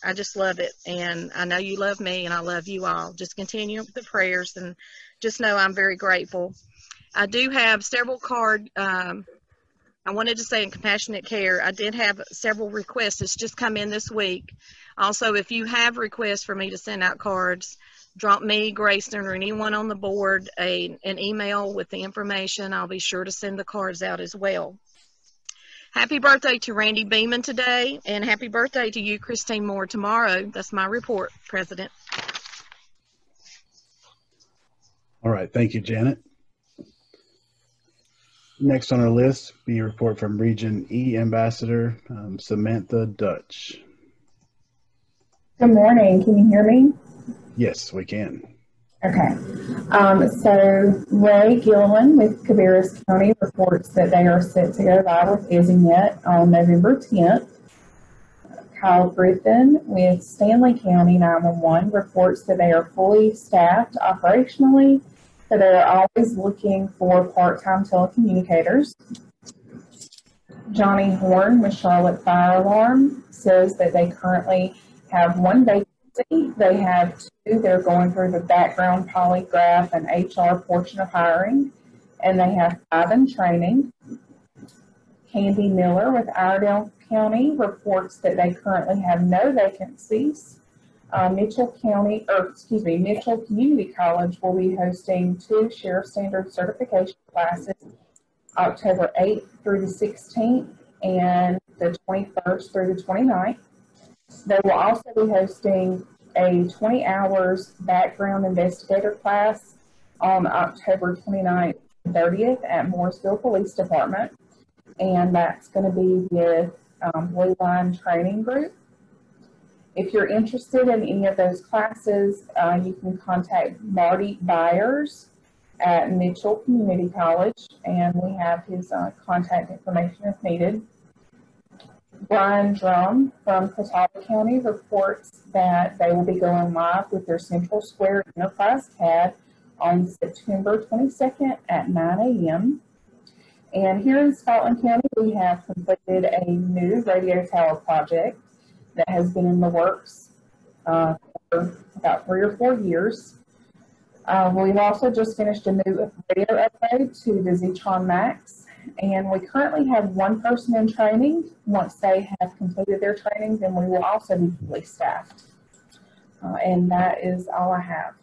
I just love it, and I know you love me, and I love you all. Just continue with the prayers, and just know I'm very grateful. I do have several cards. I wanted to say in compassionate care, I did have several requests that's just come in this week. Also, if you have requests for me to send out cards, drop me, Grayson, or anyone on the board an email with the information. I'll be sure to send the cards out as well. Happy birthday to Randy Beeman today, and happy birthday to you, Christine Moore, tomorrow. That's my report, President. All right, thank you, Janet. Next on our list, be a report from Region E Ambassador Samantha Dutch. Good morning. Can you hear me? Yes, we can. Okay. So Ray Gilliland with Cabarrus County reports that they are set to go live with EZNet on November 10th. Kyle Griffin with Stanley County 911 reports that they are fully staffed operationally, so they are always looking for part-time telecommunicators. Johnny Horn with Charlotte Fire Alarm says that they currently have 1 vacancy. They have 2. They're going through the background polygraph and HR portion of hiring, and they have 5 in training. Candy Miller with Iredell County reports that they currently have no vacancies. Mitchell Community College will be hosting 2 Sheriff Standard certification classes October 8th through the 16th and the 21st through the 29th. They will also be hosting a 20 hours background investigator class on October 29th and 30th at Mooresville Police Department. And that's going to be with Blue Line Training Group. If you're interested in any of those classes, you can contact Marty Byers at Mitchell Community College, and we have his contact information if needed. Brian Drum from Catawba County reports that they will be going live with their Central Square Enterprise CAD on September 22nd at 9 a.m. And here in Scotland County, we have completed a new radio tower project that has been in the works for about 3 or 4 years. We've also just finished a new radio upgrade to the Zetron Max, and we currently have 1 person in training. Once they have completed their training, then we will also be fully staffed. And that is all I have.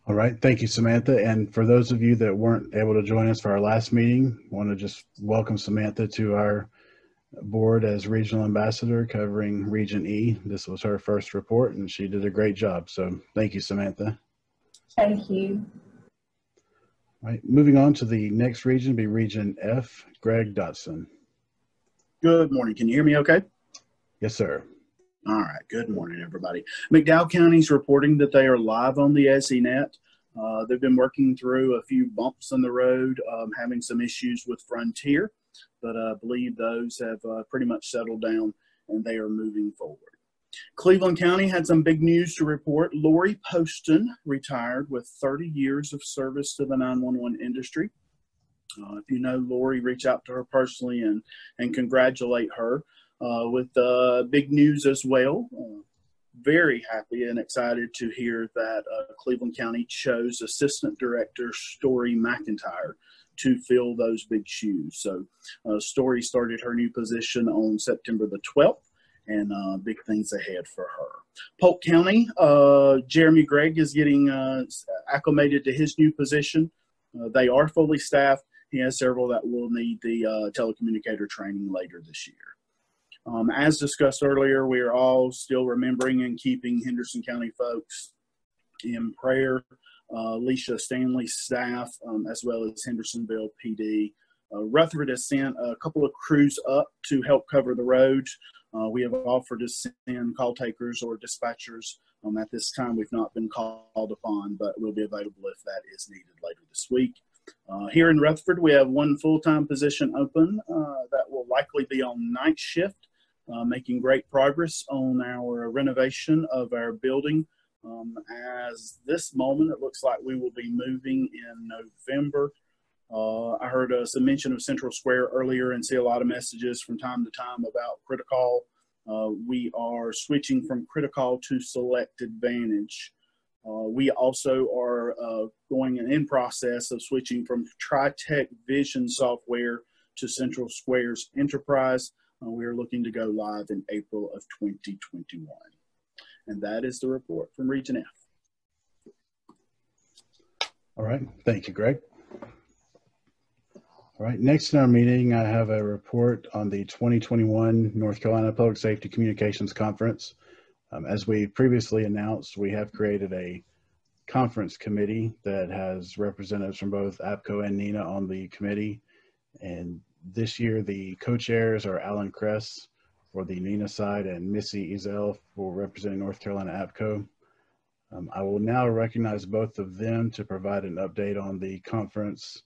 All right, thank you, Samantha. And for those of you that weren't able to join us for our last meeting, I want to just welcome Samantha to our board as regional ambassador covering Region E. This was her first report, and she did a great job. So thank you, Samantha. Thank you. All right, moving on to the next region, be Region F, Greg Dotson. Good morning. Can you hear me okay? Yes, sir. All right. Good morning, everybody. McDowell County's reporting that they are live on the SENet. They've been working through a few bumps in the road, having some issues with Frontier, but I believe those have pretty much settled down and they are moving forward. Cleveland County had some big news to report. Lori Poston retired with 30 years of service to the 911 industry. If you know Lori, reach out to her personally and congratulate her with big news as well. Very happy and excited to hear that Cleveland County chose Assistant Director Story McIntyre to fill those big shoes. So Story started her new position on September the 12th, and big things ahead for her. Polk County, Jeremy Gregg is getting acclimated to his new position. They are fully staffed. He has several that will need the telecommunicator training later this year. As discussed earlier, we are all still remembering and keeping Henderson County folks in prayer. Alicia Stanley's staff, as well as Hendersonville PD. Rutherford has sent a couple of crews up to help cover the roads. We have offered to send call takers or dispatchers. At this time, we've not been called upon, but will be available if that is needed later this week. Here in Rutherford, we have 1 full-time position open that will likely be on night shift, making great progress on our renovation of our building. As this moment, it looks like we will be moving in November. I heard some mention of Central Square earlier and see a lot of messages from time to time about Criticall. We are switching from Criticall to Select Advantage. We also are going in process of switching from TriTech Vision software to Central Square's Enterprise. We are looking to go live in April of 2021. And that is the report from Region F. All right, thank you, Greg. All right, next in our meeting, I have a report on the 2021 North Carolina Public Safety Communications Conference. As we previously announced, we have created a conference committee that has representatives from both APCO and NENA on the committee. And this year, the co-chairs are Alan Kress for the NENA side and Missy Ezel for representing North Carolina APCO. I will now recognize both of them to provide an update on the conference.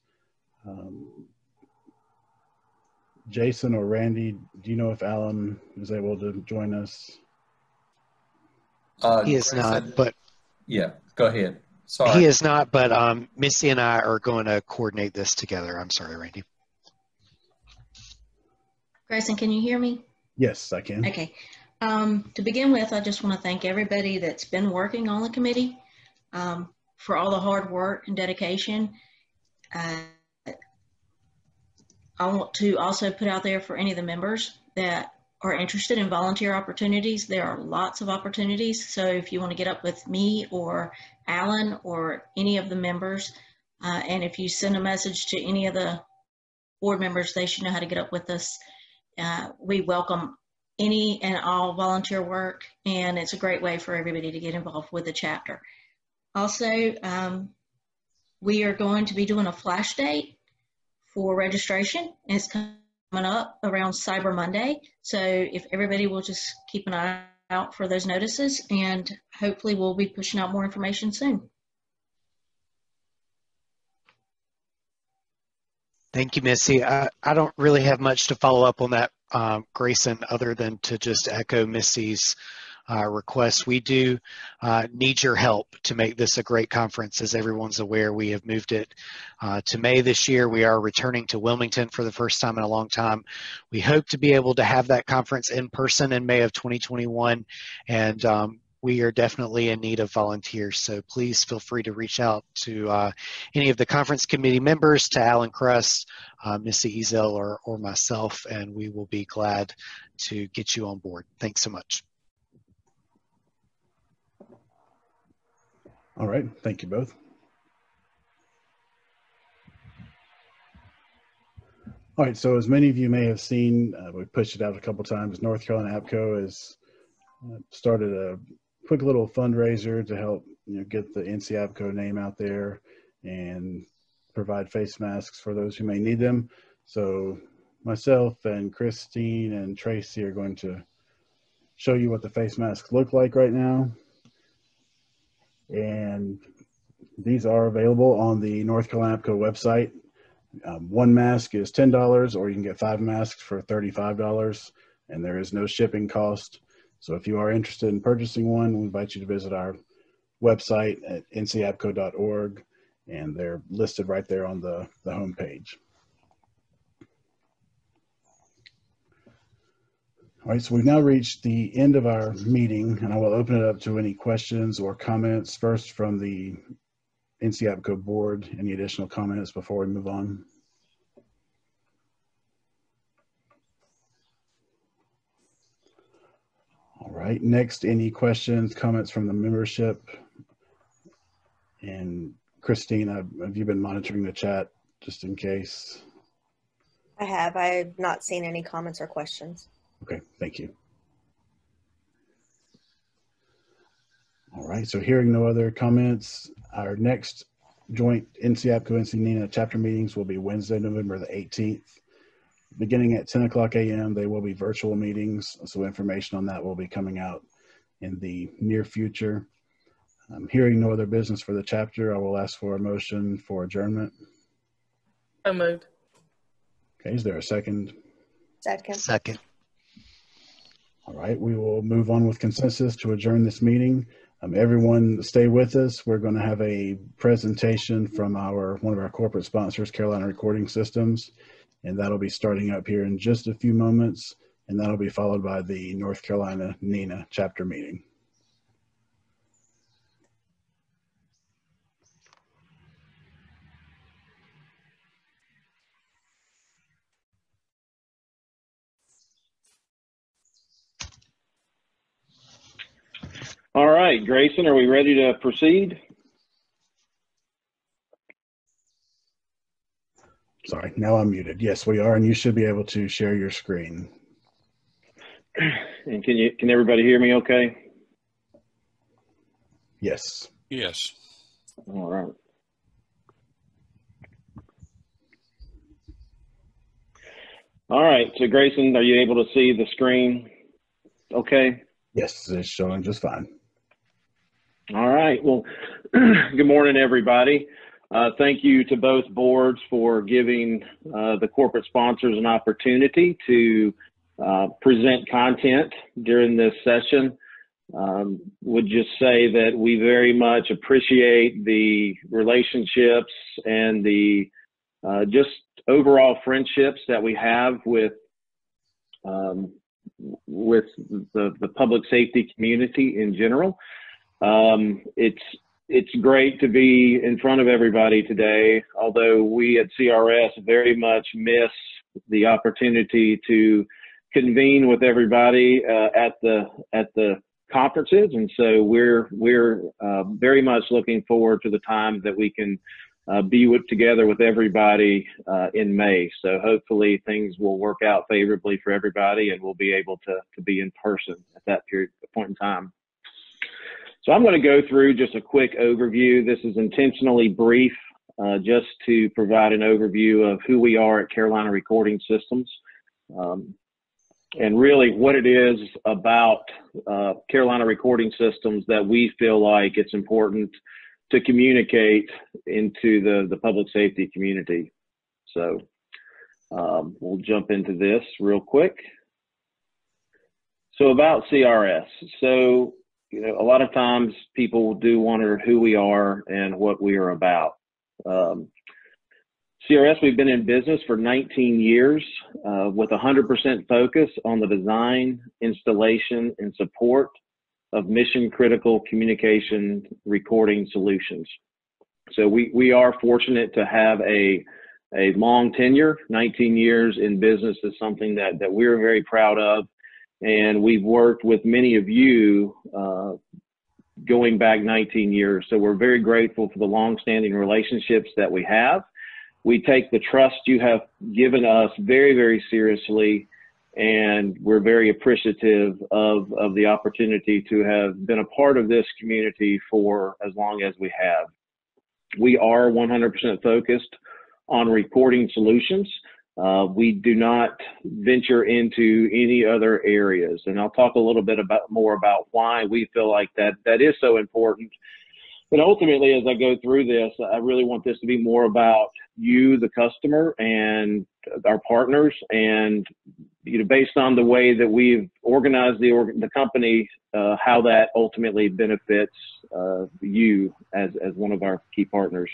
Jason or Randy, do you know if Alan is able to join us? He is not, but yeah, go ahead. Sorry. He is not, but Missy and I are going to coordinate this together. I'm sorry, Randy. Grayson, can you hear me? Yes, I can. Okay. To begin with, I just want to thank everybody that's been working on the committee for all the hard work and dedication. I want to also put out there for any of the members that are interested in volunteer opportunities. There are lots of opportunities. So if you want to get up with me or Alan or any of the members, and if you send a message to any of the board members, they should know how to get up with us. We welcome any and all volunteer work, and it's a great way for everybody to get involved with the chapter. Also, we are going to be doing a flash date for registration. It's coming up around Cyber Monday, so if everybody will just keep an eye out for those notices, and hopefully we'll be pushing out more information soon. Thank you, Missy. I don't really have much to follow up on that, Grayson, other than to just echo Missy's request. We do need your help to make this a great conference. As everyone's aware, we have moved it to May this year. We are returning to Wilmington for the first time in a long time. We hope to be able to have that conference in person in May of 2021, and we are definitely in need of volunteers. So please feel free to reach out to any of the conference committee members, to Alan Crust, Missy Ezel, or myself, and we will be glad to get you on board. Thanks so much. All right, thank you both. All right, so as many of you may have seen, we pushed it out a couple times. North Carolina APCO has started a quick little fundraiser to help get the NC APCO name out there and provide face masks for those who may need them. So myself and Christine and Tracy are going to show you what the face masks look like right now. And these are available on the North Carolina APCO website. One mask is $10, or you can get 5 masks for $35, and there is no shipping cost. So if you are interested in purchasing one, we invite you to visit our website at ncapco.org, and they're listed right there on the home page. All right, so we've now reached the end of our meeting, and I will open it up to any questions or comments first from the NC APCO board. Any additional comments before we move on? All right, next, any questions, comments from the membership? And Christine, have you been monitoring the chat just in case? I have. I have not seen any comments or questions. Okay, thank you. All right, so hearing no other comments, our next joint NC APCO NC NENA chapter meetings will be Wednesday, November the 18th. Beginning at 10 o'clock a.m., they will be virtual meetings, so information on that will be coming out in the near future. Hearing no other business for the chapter, I will ask for a motion for adjournment. So moved. Okay, is there a second? Second. Second. All right, we will move on with consensus to adjourn this meeting. Everyone stay with us. We're going to have a presentation from one of our corporate sponsors, Carolina Recording Systems, and that'll be starting up here in just a few moments, and that'll be followed by the North Carolina NENA chapter meeting. All right, Grayson, are we ready to proceed? Sorry, now I'm muted. Yes, we are, and you should be able to share your screen. And can everybody hear me okay? Yes. Yes. All right. All right, so Grayson, are you able to see the screen okay? Yes, it's showing just fine. All right, well, good morning, everybody. Thank you to both boards for giving the corporate sponsors an opportunity to present content during this session. Would just say that we very much appreciate the relationships and the just overall friendships that we have with the public safety community in general. It's great to be in front of everybody today, although we at CRS very much miss the opportunity to convene with everybody at the conferences, and so we're very much looking forward to the time that we can be together with everybody in May. So hopefully things will work out favorably for everybody, and we'll be able to be in person at that point in time. So I'm going to go through just a quick overview. This is intentionally brief, just to provide an overview of who we are at Carolina Recording Systems, and really what it is about Carolina Recording Systems that we feel like it's important to communicate into the public safety community. So we'll jump into this real quick. So about CRS. So, you know, a lot of times people do wonder who we are and what we are about. CRS, we've been in business for 19 years with 100% focus on the design, installation, and support of mission-critical communication recording solutions. So we are fortunate to have a long tenure. 19 years in business is something that we're very proud of, and we've worked with many of you going back 19 years. So we're very grateful for the long-standing relationships that we have. We take the trust you have given us very, very seriously, and we're very appreciative of the opportunity to have been a part of this community for as long as we have. We are 100% focused on recording solutions. We do not venture into any other areas, and I'll talk a little bit more about why we feel like that is so important. But ultimately, as I go through this, I really want this to be more about you, the customer, and our partners, and you know, based on the way that we've organized the company, how that ultimately benefits you as one of our key partners.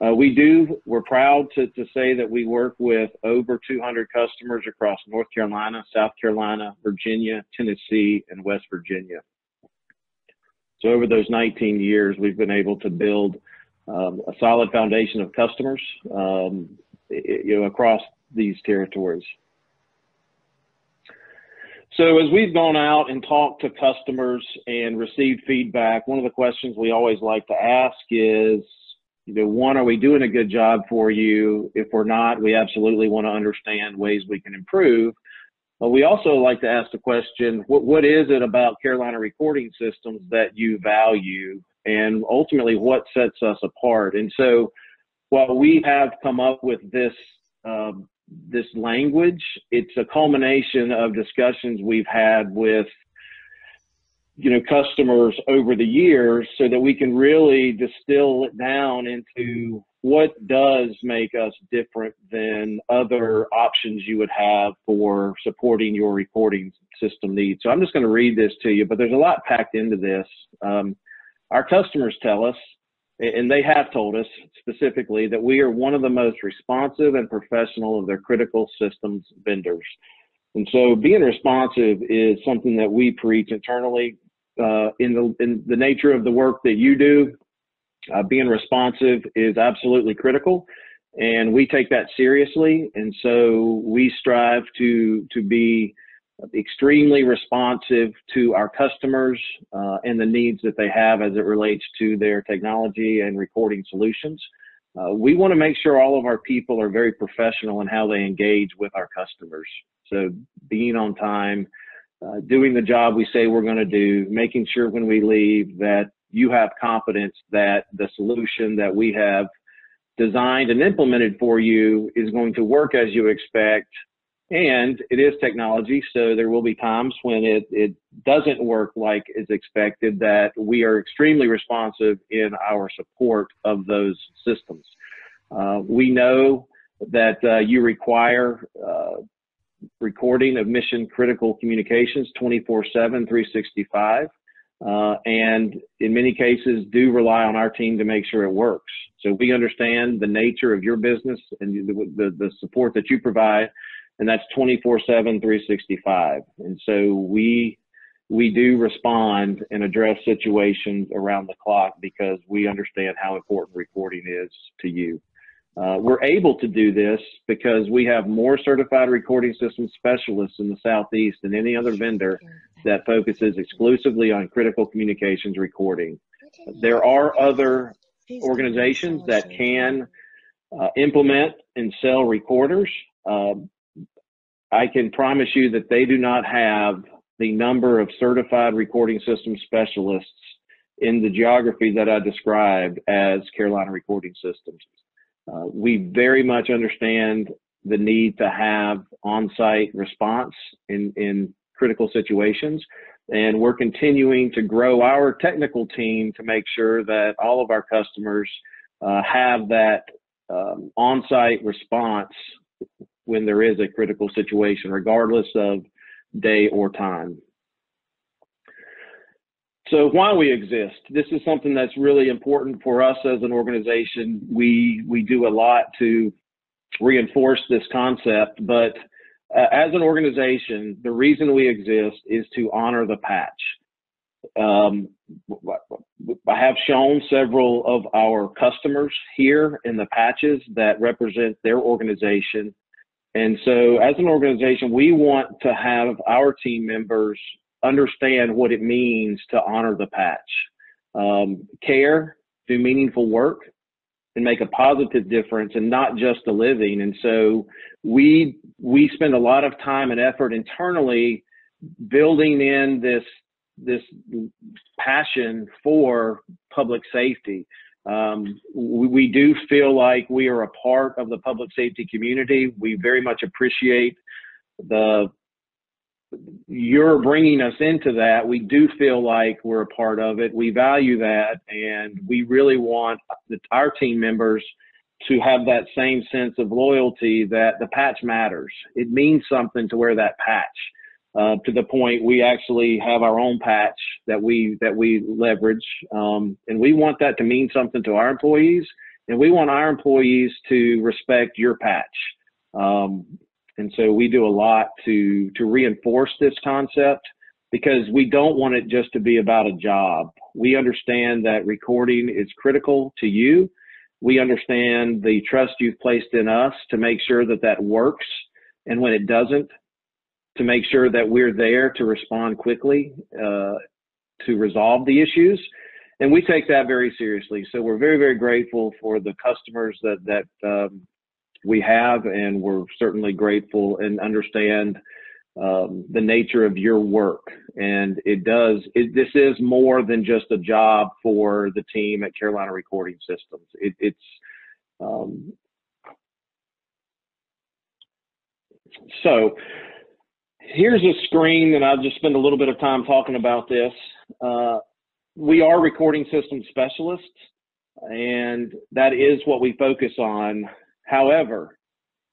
We're proud to say that we work with over 200 customers across North Carolina, South Carolina, Virginia, Tennessee, and West Virginia. So over those 19 years, we've been able to build a solid foundation of customers, you know, across these territories. So as we've gone out and talked to customers and received feedback, one of the questions we always like to ask is, you know, one, are we doing a good job for you? If we're not, we absolutely want to understand ways we can improve. But we also like to ask the question, what is it about Carolina Recording Systems that you value, and ultimately what sets us apart? And so while we have come up with this language, it's a culmination of discussions we've had with, you know, customers over the years, so that we can really distill it down into what does make us different than other options you would have for supporting your recording system needs. So I'm just going to read this to you, but there's a lot packed into this. Our customers tell us, and they have told us specifically, that we are one of the most responsive and professional of their critical systems vendors. And so being responsive is something that we preach internally. In the nature of the work that you do, being responsive is absolutely critical, and we take that seriously. And so we strive to be extremely responsive to our customers and the needs that they have as it relates to their technology and recording solutions. We want to make sure all of our people are very professional in how they engage with our customers. So being on time, doing the job we say we're going to do, making sure when we leave that you have confidence that the solution that we have designed and implemented for you is going to work as you expect. And it is technology, so there will be times when it doesn't work like is expected, that we are extremely responsive in our support of those systems. We know that you require recording of mission critical communications 24/7, 365. And in many cases do rely on our team to make sure it works. So we understand the nature of your business and the support that you provide, and that's 24/7, 365. And so we do respond and address situations around the clock because we understand how important recording is to you. We're able to do this because we have more certified recording system specialists in the Southeast than any other vendor that focuses exclusively on critical communications recording. There are other organizations that can implement and sell recorders. I can promise you that they do not have the number of certified recording system specialists in the geography that I described as Carolina Recording Systems. We very much understand the need to have on-site response in critical situations, and we're continuing to grow our technical team to make sure that all of our customers have that on-site response when there is a critical situation, regardless of day or time. So why we exist, this is something that's really important for us as an organization. We do a lot to reinforce this concept, but as an organization, the reason we exist is to honor the patch. I have shown several of our customers here in the patches that represent their organization. And so as an organization, we want to have our team members understand what it means to honor the patch. Care, do meaningful work, and make a positive difference, and not just a living. And so we spend a lot of time and effort internally building in this passion for public safety. We do feel like we are a part of the public safety community. We very much appreciate you're bringing us into that. We do feel like we're a part of it. We value that, and we really want our team members to have that same sense of loyalty that the patch matters. It means something to wear that patch, to the point we actually have our own patch that we leverage, and we want that to mean something to our employees, and we want our employees to respect your patch. And so we do a lot to reinforce this concept, because we don't want it just to be about a job. We understand that recording is critical to you. We understand the trust you've placed in us to make sure that that works. And when it doesn't, to make sure that we're there to respond quickly to resolve the issues. And we take that very seriously. So we're very, very grateful for the customers that we have, and we're certainly grateful and understand the nature of your work. And this is more than just a job for the team at Carolina Recording Systems. So here's a screen, and I'll just spend a little bit of time talking about this. We are recording system specialists, and that is what we focus on. However,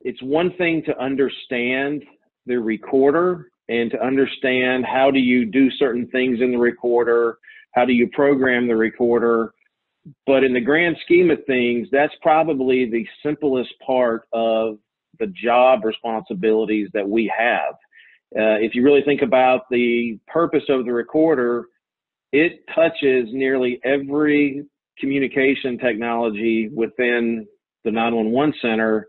it's one thing to understand the recorder and to understand how do you do certain things in the recorder, how do you program the recorder. But in the grand scheme of things, that's probably the simplest part of the job responsibilities that we have. If you really think about the purpose of the recorder, it touches nearly every communication technology within the 911 center.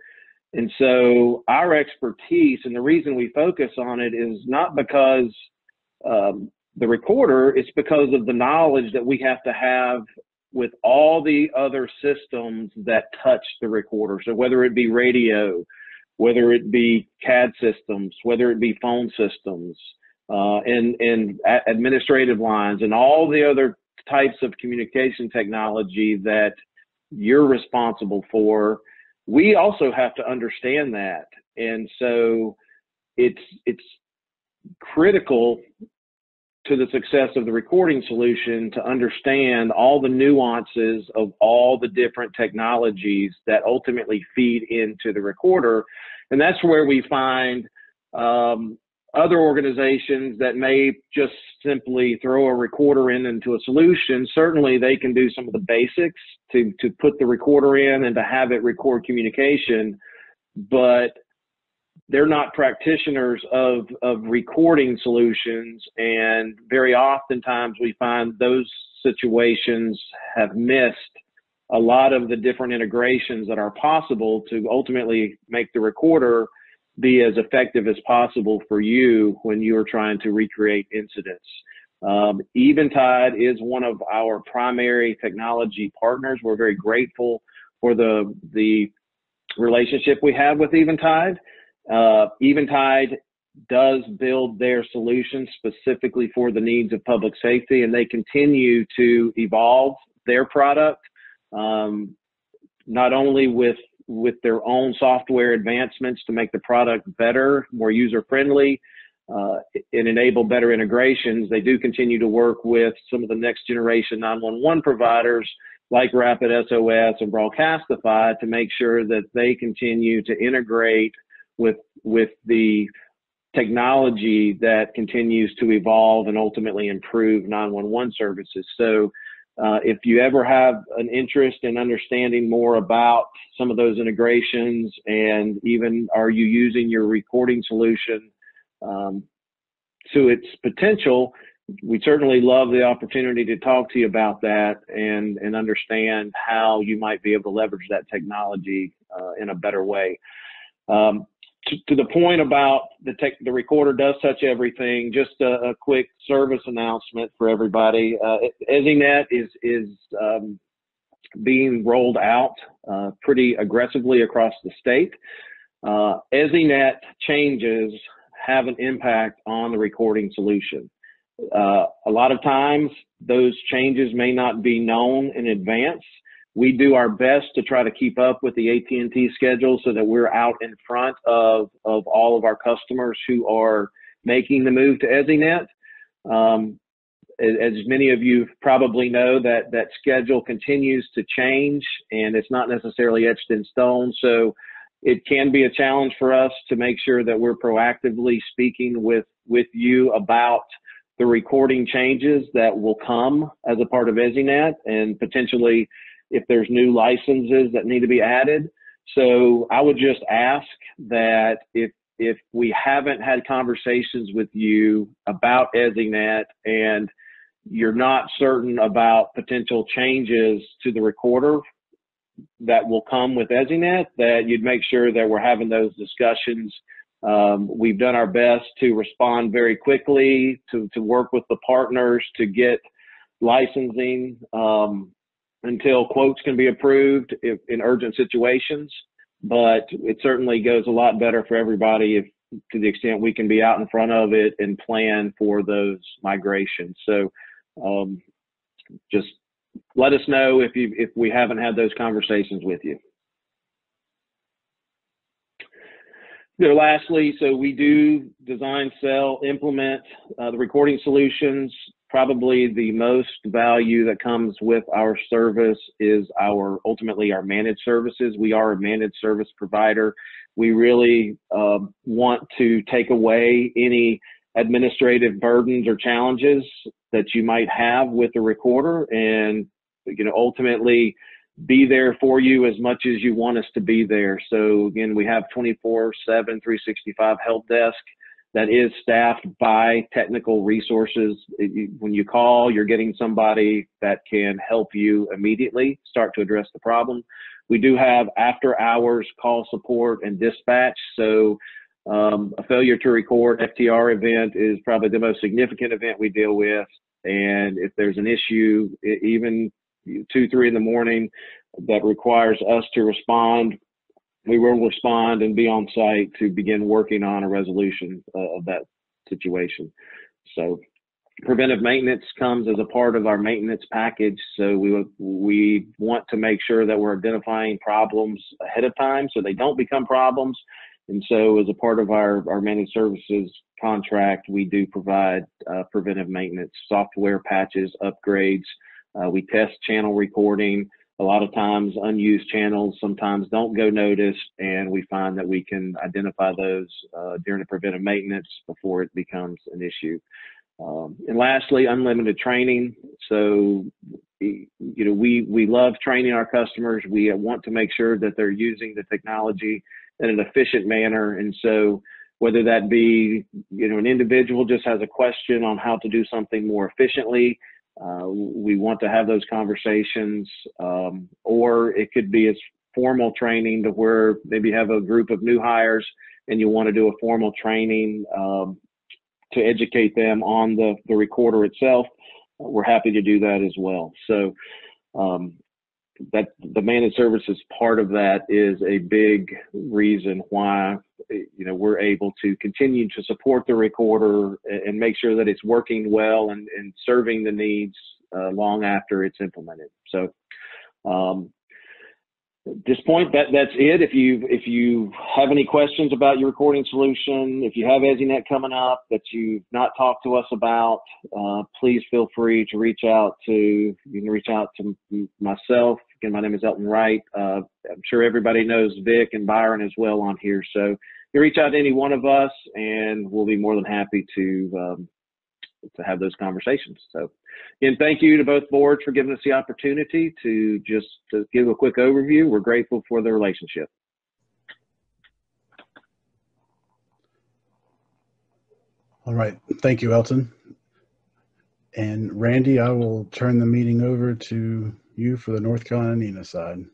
And so our expertise, and the reason we focus on it, is not because the recorder, it's because of the knowledge that we have to have with all the other systems that touch the recorder. So whether it be radio, whether it be CAD systems, whether it be phone systems, and administrative lines, and all the other types of communication technology that you're responsible for, we also have to understand that. And so it's critical to the success of the recording solution to understand all the nuances of all the different technologies that ultimately feed into the recorder. And that's where we find other organizations that may just simply throw a recorder into a solution. Certainly they can do some of the basics to put the recorder in and to have it record communication, but they're not practitioners of recording solutions. And very oftentimes we find those situations have missed a lot of the different integrations that are possible to ultimately make the recorder be as effective as possible for you when you are trying to recreate incidents. Eventide is one of our primary technology partners. We're very grateful for the relationship we have with Eventide. Eventide does build their solutions specifically for the needs of public safety, and they continue to evolve their product, not only with their own software advancements to make the product better, more user-friendly, and enable better integrations. They do continue to work with some of the next generation 911 providers like Rapid SOS and Broadcastify to make sure that they continue to integrate with the technology that continues to evolve and ultimately improve 911 services. So if you ever have an interest in understanding more about some of those integrations, and even are you using your recording solution to its potential, we certainly love the opportunity to talk to you about that and understand how you might be able to leverage that technology in a better way. To the point about the recorder does touch everything, just a quick service announcement for everybody. EZNet is being rolled out pretty aggressively across the state. EZNet changes have an impact on the recording solution. A lot of times those changes may not be known in advance. We do our best to try to keep up with the AT&T schedule so that we're out in front of all of our customers who are making the move to EZNet. As many of you probably know, that schedule continues to change, and it's not necessarily etched in stone. So it can be a challenge for us to make sure that we're proactively speaking with you about the recording changes that will come as a part of EZNet, and potentially if there's new licenses that need to be added. So I would just ask that if we haven't had conversations with you about EZNet and you're not certain about potential changes to the recorder that will come with EZNet, that you'd make sure that we're having those discussions. We've done our best to respond very quickly, to work with the partners to get licensing until quotes can be approved in urgent situations. But it certainly goes a lot better for everybody if, to the extent we can be out in front of it and plan for those migrations. So just let us know if we haven't had those conversations with you. Lastly, so we do design, sell, implement the recording solutions. Probably the most value that comes with our service is ultimately our managed services. We are a managed service provider. We really want to take away any administrative burdens or challenges that you might have with the recorder, and ultimately be there for you as much as you want us to be there. So again, we have 24/7, 365 help desk that is staffed by technical resources. When you call, you're getting somebody that can help you immediately start to address the problem. We do have after hours call support and dispatch. So a failure to record FTR event is probably the most significant event we deal with. And if there's an issue, even 2, 3 in the morning, that requires us to respond, we will respond and be on site to begin working on a resolution of that situation. So preventive maintenance comes as a part of our maintenance package. So we want to make sure that we're identifying problems ahead of time so they don't become problems. And so as a part of our managed services contract, we do provide preventive maintenance, software patches, upgrades. We test channel recording. A lot of times unused channels sometimes don't go noticed, and we find that we can identify those during the preventive maintenance before it becomes an issue. And lastly, unlimited training. So, we love training our customers. We want to make sure that they're using the technology in an efficient manner. And so whether that be, an individual just has a question on how to do something more efficiently, we want to have those conversations, or it could be as formal training to where maybe you have a group of new hires and you want to do a formal training to educate them on the recorder itself, we're happy to do that as well. So that the managed services part of that is a big reason why, you know, we're able to continue to support the recorder and make sure that it's working well and serving the needs long after it's implemented. So at this point, that's it. If you have any questions about your recording solution, if you have EZNet coming up that you've not talked to us about, please feel free to reach out to. You can reach out to myself. Again, my name is Elton Wright. I'm sure everybody knows Vic and Byron as well on here. So you reach out to any one of us, and we'll be more than happy to have those conversations. So again, thank you to both boards for giving us the opportunity to give a quick overview. We're grateful for the relationship. All right. Thank you, Elton. And Randy, I will turn the meeting over to you for the North Carolina side.